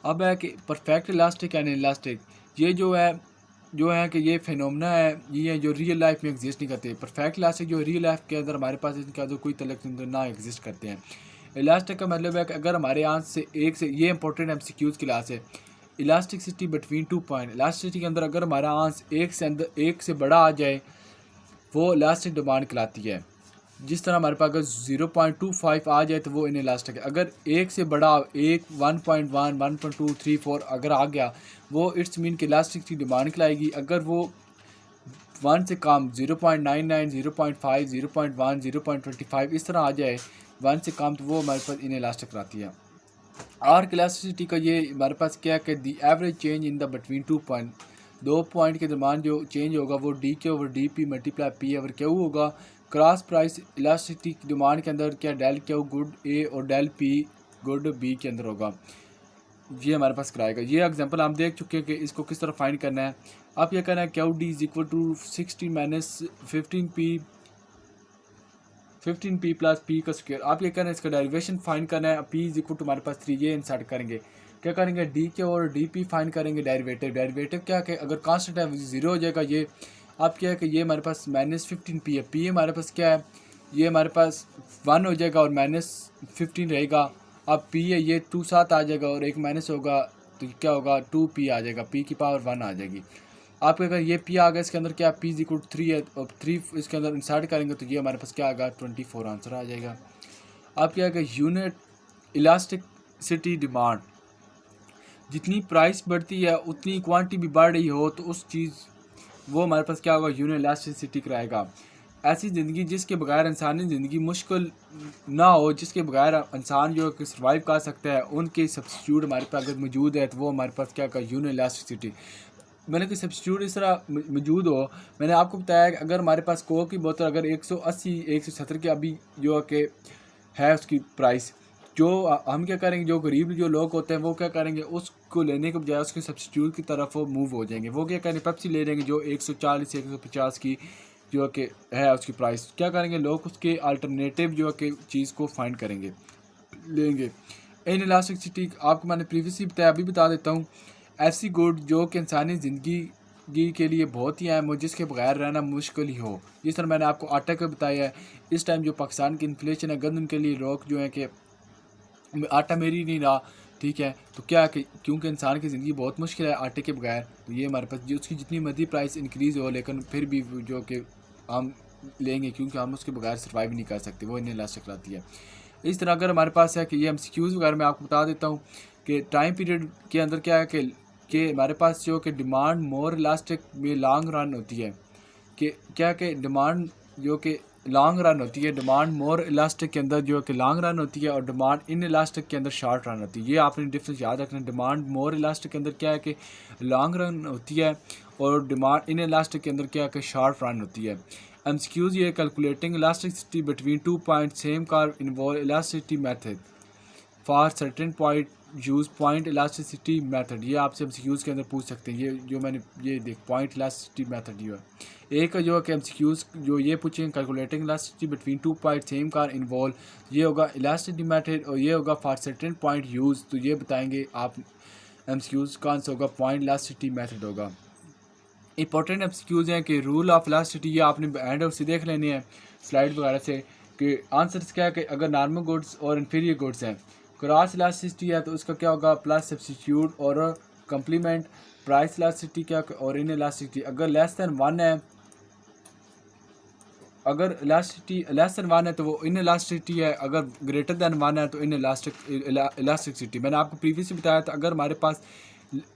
अब है कि परफेक्ट इलास्टिक एंड इलास्टिक, ये जो है कि ये फिनोमेना है, ये जो रियल लाइफ में एग्जिस्ट नहीं करते। परफेक्ट इलास्टिक जो रियल लाइफ के अंदर हमारे पास इनका जो कोई तलक ना एग्जिस्ट करते हैं। इलास्टिक का मतलब है कि अगर हमारे यहाँ से एक से, ये इंपॉर्टेंट MCQs क्लास है, इलास्टिसिटी बिटवीन 2 पॉइंट, इलास्टिसिटी के अंदर अगर हमारा आंस एक से बड़ा आ जाए वो इलास्टिक डिमांड कहलाती है। जिस तरह हमारे पास अगर 0.25 आ जाए तो वो इन इलास्टिक है। अगर एक से बड़ा 1.1, 1.2, 3, 4 अगर आ गया वो इट्स मीन कि इलास्टिक की डिमांड कहलाएगी। अगर वो 1 से कम 0.99, 0.5, 0.1, 0.25 इस तरह आ जाए 1 से कम तो वो हमारे पास इन इलास्टिक रहती है। आर्क इलास्टिसिटी का ये हमारे पास क्या है कि the average change in the between 2 point, 2 point के दरमान जो चेंज होगा वो डी के over D P multiply P over Q होगा। क्रॉस प्राइस इलास्टिसिटी की डिमांड के अंदर क्या डेल क्यू गुड ए और डेल पी गुड बी के अंदर होगा, ये हमारे पास कराएगा। ये एग्जांपल हम देख चुके हैं कि इसको किस तरह फाइंड करना है। आप ये करना है Q D is equal to 16 minus 15p plus P का स्क्वायर। आप ये करना है, इसका डेरिवेशन फाइंड करना है। पी इज इक्वल टू हमारे पास 3, ये इंसर्ट करेंगे। क्या करेंगे, डी के और डी पी फाइंड करेंगे डेरिवेटिव क्या है, अगर कांस्टेंट है 0 हो जाएगा। ये आप क्या है कि ये हमारे पास -15p है, पी हमारे पास क्या है, ये हमारे पास 1 हो जाएगा और -15 रहेगा। अब पी है ये 2 साथ आ जाएगा और एक माइनस होगा तो क्या होगा 2p आ जाएगा, p की पावर 1 आ जाएगी। आप अगर ये p आ गया, इसके अंदर क्या p इज इक्वल टू 3 है और 3 इसके अंदर इंसर्ट करेंगे तो ये हमारे पास क्या आएगा 24 आंसर आ जाएगा। आप क्या है यूनिट इलास्टिसिटी डिमांड, जितनी प्राइस बढ़ती है उतनी क्वांटिटी भी बढ़ रही हो तो उस चीज़ वो हमारे पास क्या होगा यूनिट इलास्टिसिटी कराएगा। ऐसी ज़िंदगी जिसके बगैर इंसानी ज़िंदगी मुश्किल ना हो, जिसके बगैर इंसान जो है सर्वाइव कर सकता है, उनके सब्स्टिट्यूट हमारे पास अगर मौजूद है तो वो हमारे पास क्या होगा यूनिट इलास्टिसिटी। मैंने कोई सब्स्टिट्यूट इस तरह मौजूद हो, मैंने आपको बताया कि अगर हमारे पास कोक की बोतल अगर 180 170 के अभी जो है कि है उसकी प्राइस, जो हम क्या करेंगे, जो गरीब जो लोग होते हैं वो क्या करेंगे, उसको लेने के बजाय उसके सब्स्टिट्यूट की तरफ वो मूव हो जाएंगे। वो क्या करेंगे, पेप्सी ले लेंगे जो 140 150 की जो कि है उसकी प्राइस। क्या करेंगे लोग, उसके अल्टरनेटिव जो कि चीज़ को फाइंड करेंगे, लेंगे। इन इलास्टिसिटी आपको मैंने प्रीवियसली बताया, अभी बता देता हूँ। ऐसी गुड जो कि इंसानी ज़िंदगी के लिए बहुत ही अहम हो, जिसके बगैर रहना मुश्किल ही हो। जिस तरह मैंने आपको आटा का बताया है, इस टाइम जो पाकिस्तान की इन्फ्लेशन है, गंदम के लिए लोग जो है कि आटा मेरी नहीं रहा, ठीक है, तो क्या है कि क्योंकि इंसान की ज़िंदगी बहुत मुश्किल है आटे के बगैर, तो ये हमारे पास जो उसकी जितनी मर्जी प्राइस इंक्रीज़ हो लेकिन फिर भी जो कि हम लेंगे क्योंकि हम उसके बगैर सर्वाइव नहीं कर सकते, वो इन्हें इलास्टिक कराती है। इस तरह अगर हमारे पास है कि ये MCQs वगैरह मैं आपको बता देता हूँ कि टाइम पीरियड के अंदर क्या है कि हमारे पास जो कि डिमांड मोर इलास्टिक में लॉन्ग रन होती है, कि क्या कि डिमांड जो कि लॉन्ग रन होती है, डिमांड मोर इलास्टिक के अंदर जो कि लॉन्ग रन होती है और डिमांड इन इलास्टिक के अंदर शॉर्ट रन होती है। ये आपने डिफरेंस याद रखना। डिमांड मोर इलास्टिक के अंदर क्या है कि लॉन्ग रन होती है और डिमांड इन इलास्टिक के अंदर क्या है कि शॉर्ट रन होती है। MCQs ये calculating elasticity between 2 point same car involve elasticity method for certain point use point elasticity method. ये आपसे MCQs के अंदर पूछ सकते हैं। ये जो मैंने ये देख पॉइंट इलास्टिसिटी मेथड जो है एक जो है कि MCQs जो ये पूछेंगे calculating elasticity between 2 point same car involve, ये होगा इलास्टिसिटी मेथड और ये होगा फॉर सर्टेन पॉइंट यूज़। तो ये बताएंगे आप MCQs का आंसर होगा पॉइंट इलास्टिसिटी मेथड होगा। इंपॉर्टेंट MCQs हैं कि रूल ऑफ इलास्टिसिटी, ये आपने हैंड आउट से देख लेने हैं स्लाइड वगैरह से कि आंसर्स क्या है कि अगर नॉर्मल गुड्स और इन्फीरियर गुड्स हैं, क्रॉस इलास्टिसिटी है तो उसका क्या होगा प्लस सब्स्टिट्यूट और कम्प्लीमेंट। प्राइस इलास्टिसिटी क्या और इन इलास्टिसिटी, अगर लेस दैन 1 है, अगर इलास्टिसिटी लेस दैन 1 है तो वो इन इलास्टिसिटी है, अगर ग्रेटर दैन 1 है तो इन इलास्टिसिटी। मैंने आपको प्रीवियसली बताया था अगर हमारे पास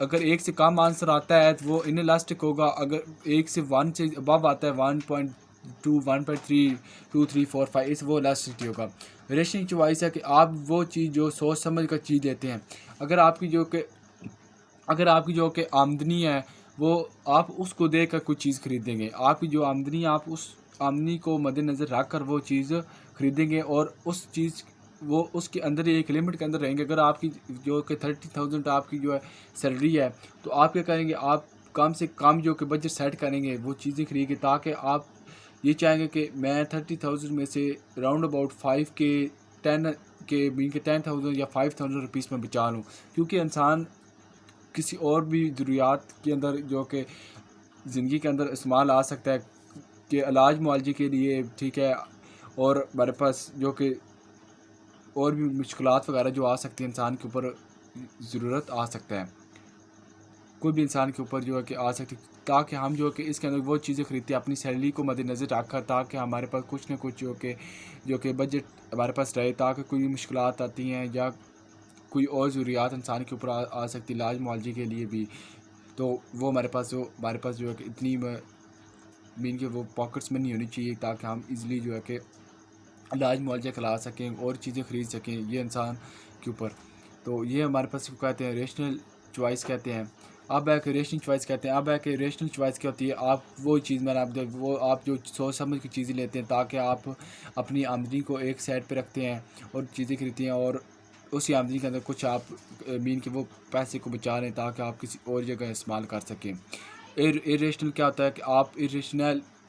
अगर 1 से कम आंसर आता है तो वो इन इलास्टिक होगा, अगर 1 से 1 से अबव आता है 1.2 1.3 2 3 4 5 इस वो इलास्टिसिटी होगा। रेशनिंग चॉइस है कि आप वो चीज़ जो सोच समझ कर चीज़ लेते हैं। अगर आपकी जो कि आमदनी है वो आप उसको देख कर कुछ चीज़ खरीदेंगे, आपकी जो आमदनी आप उस आमदनी को मद्देनज़र रख कर वो चीज़ खरीदेंगे और उस चीज़ वो उसके अंदर एक लिमिट के अंदर रहेंगे। अगर आपकी जो कि 30,000 आपकी जो है सैलरी है तो आप क्या करेंगे, आप कम से कम जो कि बजट सेट करेंगे वो चीज़ें खरीदेंगे ताकि आप ये चाहेंगे कि मैं 30,000 में से राउंड अबाउट 5 के 10 के मीन के 10,000 या 5,000 रुपीज़ में बचा लूँ, क्योंकि इंसान किसी और भी ज़रूरियात के अंदर जो कि ज़िंदगी के अंदर इस्तेमाल आ सकता है कि इलाज मुआवजे के लिए, ठीक है, और हमारे पास जो कि और भी मुश्किलात वगैरह जो आ सकती है इंसान के ऊपर ज़रूरत आ सकता है, कोई भी इंसान के ऊपर जो है कि आ सकती, ताकि हम जो कि इसके अंदर वो चीज़ें खरीदते हैं अपनी सैलरी को मद्देनज़र रखकर, ताकि हमारे पास कुछ ना कुछ जो कि बजट हमारे पास रहे, ताकि कोई मुश्किलात आती हैं या कोई और ज़रूरियात इंसान के ऊपर आ सकती इलाज मुआवजे के लिए भी, तो वो हमारे पास जो है कि इतनी मीन के वो पॉकेट्स में नहीं होनी चाहिए ताकि हम इजीली जो है कि इलाज मुआवजा खिला सकें और चीज़ें ख़रीद सकें ये इंसान के ऊपर। तो ये हमारे पास कहते हैं रेशनल चॉइस कहते हैं। अब एक रेशनल चॉइस कहते हैं। अब एक रेशनल चॉइस क्या होती है, आप वो चीज़ मैंने आप वो आप जो सोच समझ की चीज़ें लेते हैं ताकि आप अपनी आमदनी को एक साइड पे रखते हैं और चीज़ें खरीदते हैं, और उसी आमदनी के अंदर कुछ आप मीन के वो पैसे को बचा रहे हैं ताकि आप किसी और जगह इस्तेमाल कर सकें। इरेशनल क्या होता है कि आप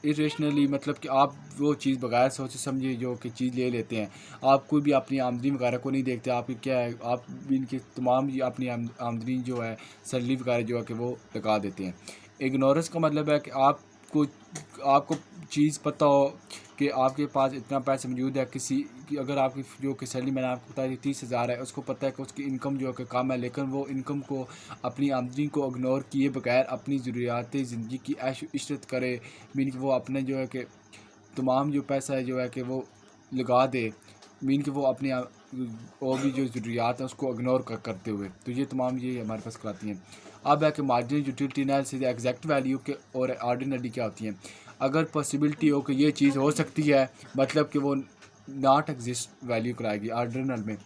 इरेशनली मतलब कि आप वो चीज़ बगैर सोचे समझे जो कि चीज़ ले लेते हैं। आप कोई भी अपनी आमदनी वगैरह को नहीं देखते, आपकी क्या है, आप भी इनकी तमाम अपनी आमदनी जो है सैलरी वगैरह जो है कि वो लगा देते हैं। इग्नोरेंस का मतलब है कि आपको चीज़ पता हो कि आपके पास इतना पैसा मौजूद है, किसी की अगर आपकी जो कि सैलरी मैंने आपको बताई 30,000 है, उसको पता है कि उसकी इनकम जो है कि कम है, लेकिन वो इनकम को अपनी आमदनी को इग्नोर किए बगैर अपनी ज़रूरियात ज़िंदगी की ऐश इशरत करे। मीन कि वो अपने जो है कि तमाम जो पैसा है जो है कि वो लगा दे, मीन कि वो अपनी और भी जो ज़रूरियात हैं उसको इग्नोर करते हुए, तो ये तमाम ये हमारे पास कराती हैं। अब है कि marginal utility analysis exact value के और ऑर्डिनरी क्या होती हैं। अगर पॉसिबिलिटी हो कि ये चीज़ हो सकती है, मतलब कि वो नॉट एग्जिस्ट वैल्यू कराएगी। ऑर्डिनल में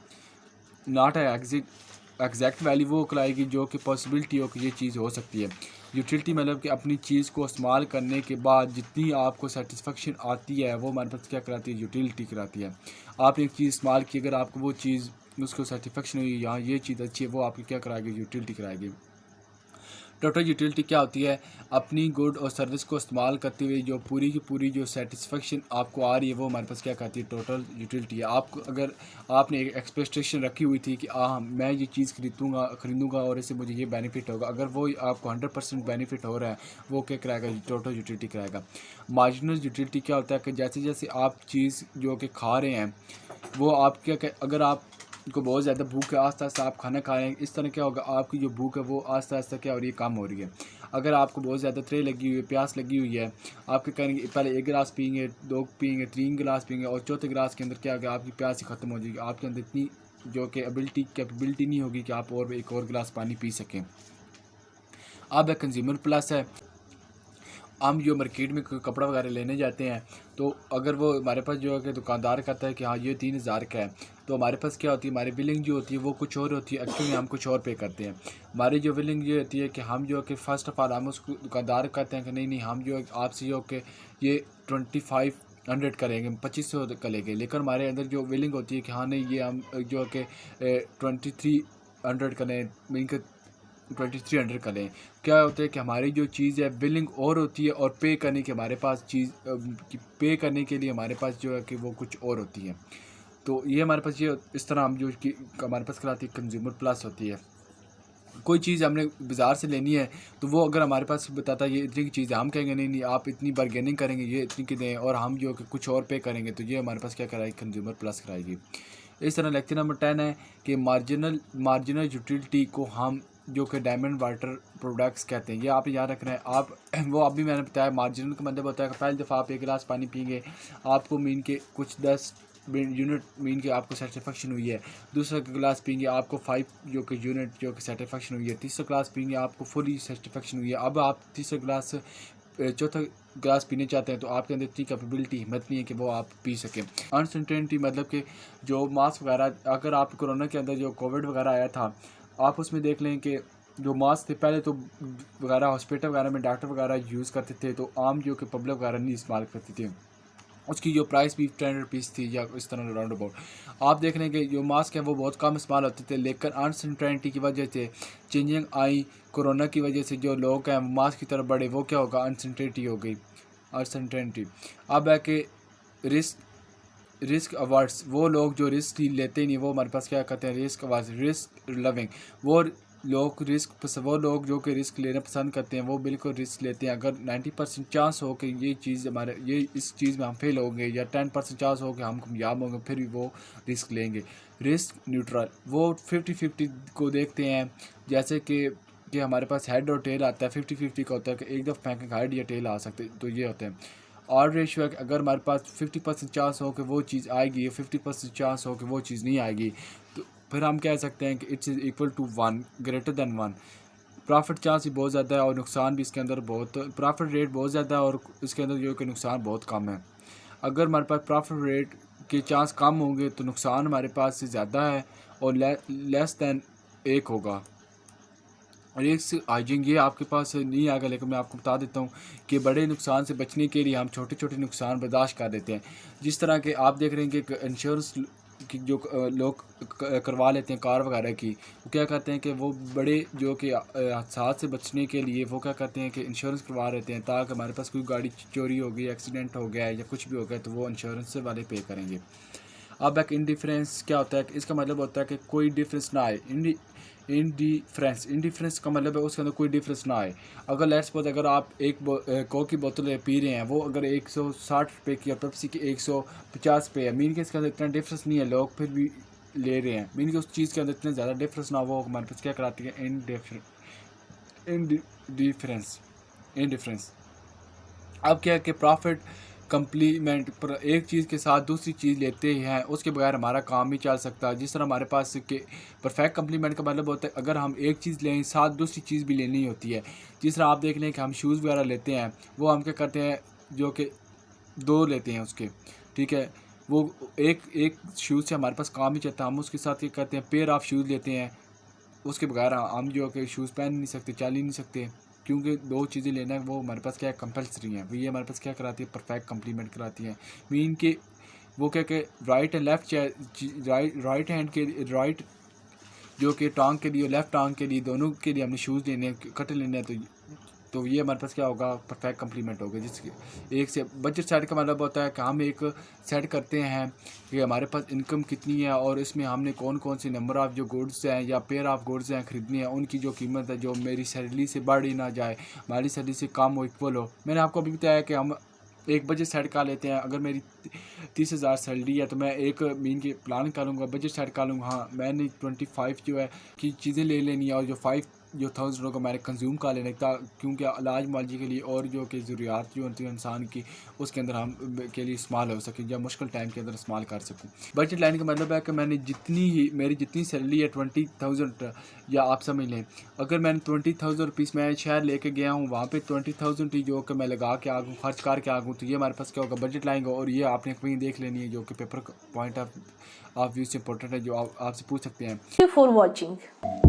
नॉट एग्जैक्ट वैल्यू वो कराएगी जो कि पॉसिबिलिटी हो कि ये चीज़ हो सकती है। यूटिलिटी मतलब कि अपनी चीज़ को इस्तेमाल करने के बाद जितनी आपको सेटिस्फेक्शन आती है वो हमारे पास क्या कराती है, यूटिलिटी कराती है। आपने एक चीज़ इस्तेमाल की, अगर आपको वो चीज़ उसको सेटिस्फेक्शन हुई, यहाँ ये चीज़ अच्छी है, वो आपकी क्या कराएगी, यूटिलिटी कराएगी। टोटल यूटिलिटी क्या होती है, अपनी गुड और सर्विस को इस्तेमाल करते हुए जो पूरी की पूरी जो सेटिस्फेक्शन आपको आ रही है वो हमारे पास क्या कहती है, टोटल यूटिलिटी है। आपको अगर आपने एक एक्सपेक्टेशन रखी हुई थी कि मैं ये चीज़ खरीदूँगा और इससे मुझे ये बेनिफिट होगा, अगर वो आपको 100% बेनिफिट हो रहा है, वो क्या कराएगा, टोटल यूटिलिटी कराएगा। मार्जिनल यूटिलिटी क्या होता है कि जैसे जैसे आप चीज़ जो कि खा रहे हैं वो आप क्या, अगर आप को बहुत ज़्यादा भूख है, आस्ता आस्ता आप खाना खा रहे हैं, इस तरह क्या होगा, आपकी जो भूख है वो आस्ता आस्ता क्या हो रही है, कम हो रही है। अगर आपको बहुत ज़्यादा त्रे लगी हुई है, प्यास लगी हुई है, आपके कहेंगे पहले 1 गिलास पियेंगे, 2 पियेंगे, 3 गिलास पियेंगे और चौथे गिलास के अंदर क्या होगा, आपकी प्यास ही ख़त्म हो जाएगी। आपके अंदर इतनी जो कि कैपेबिलिटी नहीं होगी कि आप और एक और गिलास पानी पी सकें। अब कंज्यूमर प्लस है। हम जो मार्केट में कोई कपड़ा वगैरह लेने जाते हैं तो अगर वो हमारे पास जो है कि दुकानदार कहता है कि हाँ ये 3,000 का है, तो हमारे पास क्या होती है, हमारी बिलिंग जो होती है वो कुछ और होती है, एक्चुअली हम कुछ और पे करते हैं। हमारी जो बिलिंग ये होती है कि हम जो है कि फ़र्स्ट ऑफ ऑल हम उसको दुकानदार कहते हैं कि नहीं हम जो है आपसे जो कि ये 2500 करेंगे, 2500 का लेंगे, लेकिन हमारे अंदर जो बिलिंग होती है कि हाँ नहीं ये हम जो है कि 2300 करें, मीन के 2300 का लें। क्या होता है कि हमारी जो चीज़ है बिलिंग और होती है और पे करने के हमारे पास पे करने के लिए हमारे पास जो है कि वो कुछ और होती है। तो ये हमारे पास ये इस तरह हम जो कि हमारे पास कराती है कंज्यूमर प्लस होती है। कोई चीज़ हमने बाज़ार से लेनी है तो वो अगर हमारे पास बताता है ये इतनी की चीज़ है, हम कहेंगे नहीं आप इतनी बारगेनिंग करेंगे, ये इतनी की दें, और हम जो कि कुछ और पे करेंगे, तो ये हमारे पास क्या कराएगी, कंज्यूमर प्लस कराएगी। इस तरह लेक्चर नंबर 10 है कि मार्जिनल यूटिलिटी को हम जो कि डायमंड वाटर प्रोडक्ट्स कहते हैं, ये आप याद रखना है। आप वो अभी मैंने बताया मार्जिनल का मतलब होता है कि पहली दफ़ा आप 1 गिलास पानी पिएंगे, आपको मीन के कुछ 10 यूनिट मीन के आपको सेटिस्फेक्शन हुई है। दूसरा गिलास पिएंगे आपको 5 जो कि यूनिट जो कि सेटिस्फेक्शन हुई है। तीसरा गिलास पिएंगे आपको फुली सेटिस्फेक्शन हुई है। अब आप तीसरा गिलास चौथा गिलास पीने चाहते हैं तो आपके अंदर इतनी कैपेबिलिटी हिम्मत नहीं है कि वो आप पी सकें। अनसर्टेनिटी मतलब कि जो मास्क वगैरह, अगर आप कोरोना के अंदर जो कोविड वगैरह आया था, आप उसमें देख लें कि जो मास्क थे पहले तो वगैरह हॉस्पिटल वगैरह में डॉक्टर वगैरह यूज़ करते थे, तो आम जो कि पब्लिक वगैरह नहीं इस्तेमाल करती थी। उसकी जो प्राइस भी 10 रुपीज़ थी या इस तरह राउंड अबाउट। आप देख लें कि जो मास्क है वो बहुत कम इस्तेमाल होते थे, लेकिन अनसर्टेनिटी की वजह से चेंजिंग आई, कोरोना की वजह से जो लोग हैं मास्क की तरफ बढ़े, वो क्या होगा, अनसर्टेनिटी हो गई, अनसर्टेनिटी। अब है कि रिस्क अवर्ड्स, वो लोग जो रिस्क लेते ही नहीं, वो हमारे पास क्या कहते हैं, रिस्क अवर्ड्स, रिस्क लविंग। वो लोग जो कि रिस्क लेना पसंद करते हैं वो बिल्कुल रिस्क लेते हैं। अगर 90% चांस हो कि ये चीज़ इस चीज़ में हम फेल होंगे, या 10% चांस हो कि हम कामयाब होंगे, फिर भी वो रिस्क लेंगे। रिस्क न्यूट्रल, वो 50-50 को देखते हैं, जैसे कि हमारे पास हेड और टेल आता है, 50-50 का होता है कि एक दफ़ा फेंकेंगे हेड या टेल आ सकते, तो ये होते हैं। और रेशियो है कि अगर हमारे पास 50% चांस हो कि वो चीज़ आएगी, या 50% चांस हो कि वो चीज़ नहीं आएगी, तो फिर हम कह सकते हैं कि it's equal to 1, greater than 1। Profit chance भी बहुत ज़्यादा है और नुकसान भी इसके अंदर बहुत, प्रॉफिट रेट बहुत ज़्यादा है और इसके अंदर जो कि नुकसान बहुत कम है। अगर हमारे पास प्रॉफिट रेट के चांस कम होंगे तो नुकसान हमारे पास से ज़्यादा है और लेस दैन 1 होगा। रिस्क हाइजिंग ये आपके पास नहीं आएगा, लेकिन मैं आपको बता देता हूँ कि बड़े नुकसान से बचने के लिए हम छोटे छोटे नुकसान बर्दाश्त कर देते हैं। जिस तरह के आप देख रहे हैं कि इंश्योरेंस की जो लोग करवा लेते हैं कार वगैरह की, वो क्या करते हैं कि वो बड़े जो कि हादसा से बचने के लिए वो क्या करते हैं कि इंश्योरेंस करवा लेते हैं, ताकि हमारे पास कोई गाड़ी चोरी हो गई, एक्सीडेंट हो गया या कुछ भी हो गया तो वो इंश्योरेंस वाले पे करेंगे। अब एक इंडिफरेंस क्या होता है कि इसका मतलब होता है कि कोई डिफरेंस ना आए। इंडिफरेंस का मतलब है उसके अंदर कोई डिफरेंस ना आए। अगर लेट्स सपोज अगर आप एक कोक की बोतल पी रहे हैं, वो अगर 160 रुपये की और पेप्सी की 150 रुपये है, मीन के इसके अंदर इतना डिफरेंस नहीं है, लोग फिर भी ले रहे हैं। मीन के उस चीज़ के अंदर इतना ज़्यादा डिफरेंस ना हो, हमारे पास क्या कराती है इंडिफरेंस। अब क्या है कि प्रॉफिट कंप्लीमेंट पर एक चीज़ के साथ दूसरी चीज़ लेते हैं, उसके बगैर हमारा काम नहीं चल सकता। जिस तरह हमारे पास के परफेक्ट कंप्लीमेंट का मतलब होता है अगर हम एक चीज़ लें साथ दूसरी चीज़ भी लेनी होती है। जिस तरह आप देख लें कि हम शूज़ वगैरह लेते हैं, वो हम क्या करते हैं जो कि दो लेते हैं उसके, ठीक है, वो एक शूज़ से हमारे पास काम ही चलता है, हम उसके साथ क्या करते हैं पेयर ऑफ शूज़ लेते हैं, उसके बगैर हम जो कि शूज़ पहन नहीं सकते, चल ही नहीं सकते, क्योंकि दो चीज़ें लेना है वो हमारे पास क्या है कंपल्सरी है। ये हमारे पास क्या कराती है परफेक्ट कंप्लीमेंट कराती है। मीन के वो क्या कि right and left right hand के राइट जो कि टांग के लिए लेफ्ट टांग के लिए दोनों के लिए हमने शूज़ लेने हैं, कट लेने हैं, तो ये हमारे पास क्या होगा परफेक्ट कंप्लीमेंट होगा। जिसके एक से बजट सेट का मतलब होता है कि हम एक सेट करते हैं कि हमारे पास इनकम कितनी है और इसमें हमने कौन कौन से नंबर ऑफ़ जो गुड्स हैं या पेयर ऑफ गुड्स हैं ख़रीदनी है, उनकी जो कीमत है जो मेरी सैलरी से बढ़ ही ना जाए, हमारी सैलरी से कम हो, इक्वल हो। मैंने आपको अभी बताया कि हम एक बजट सेट कर लेते हैं। अगर मेरी 30,000 सैलरी है तो मैं एक मीन की प्लान करूँगा, बजट सेट कर लूँगा, हाँ मैंने 25 जो है कि चीज़ें ले लेनी है और जो 5,000 को मैंने कंज्यूम कर लेना था, क्योंकि इलाज मुआवजे के लिए और जो कि ज़रूरियात जो होती है इंसान की उसके अंदर हम के लिए इस्तेमाल हो सके या मुश्किल टाइम के अंदर इस्तेमाल कर सकूँ। बजट लाइन का मतलब है कि मैंने मेरी जितनी सैलरी है 20,000 या आप समझ लें अगर मैंने 20,000 रुपीज़ मैं शहर लेके गया हूँ, वहाँ पे 20,000 ही जो कि मैं लगा के आ गूँ, खर्च करके आ गूँ, तो ये हमारे पास क्या होगा बजट लाइन और ये आपने कहीं देख लेनी है जो कि पेपर पॉइंट ऑफ व्यू से इंपॉर्टेंट है, जो आपसे पूछ सकते हैं। For watching.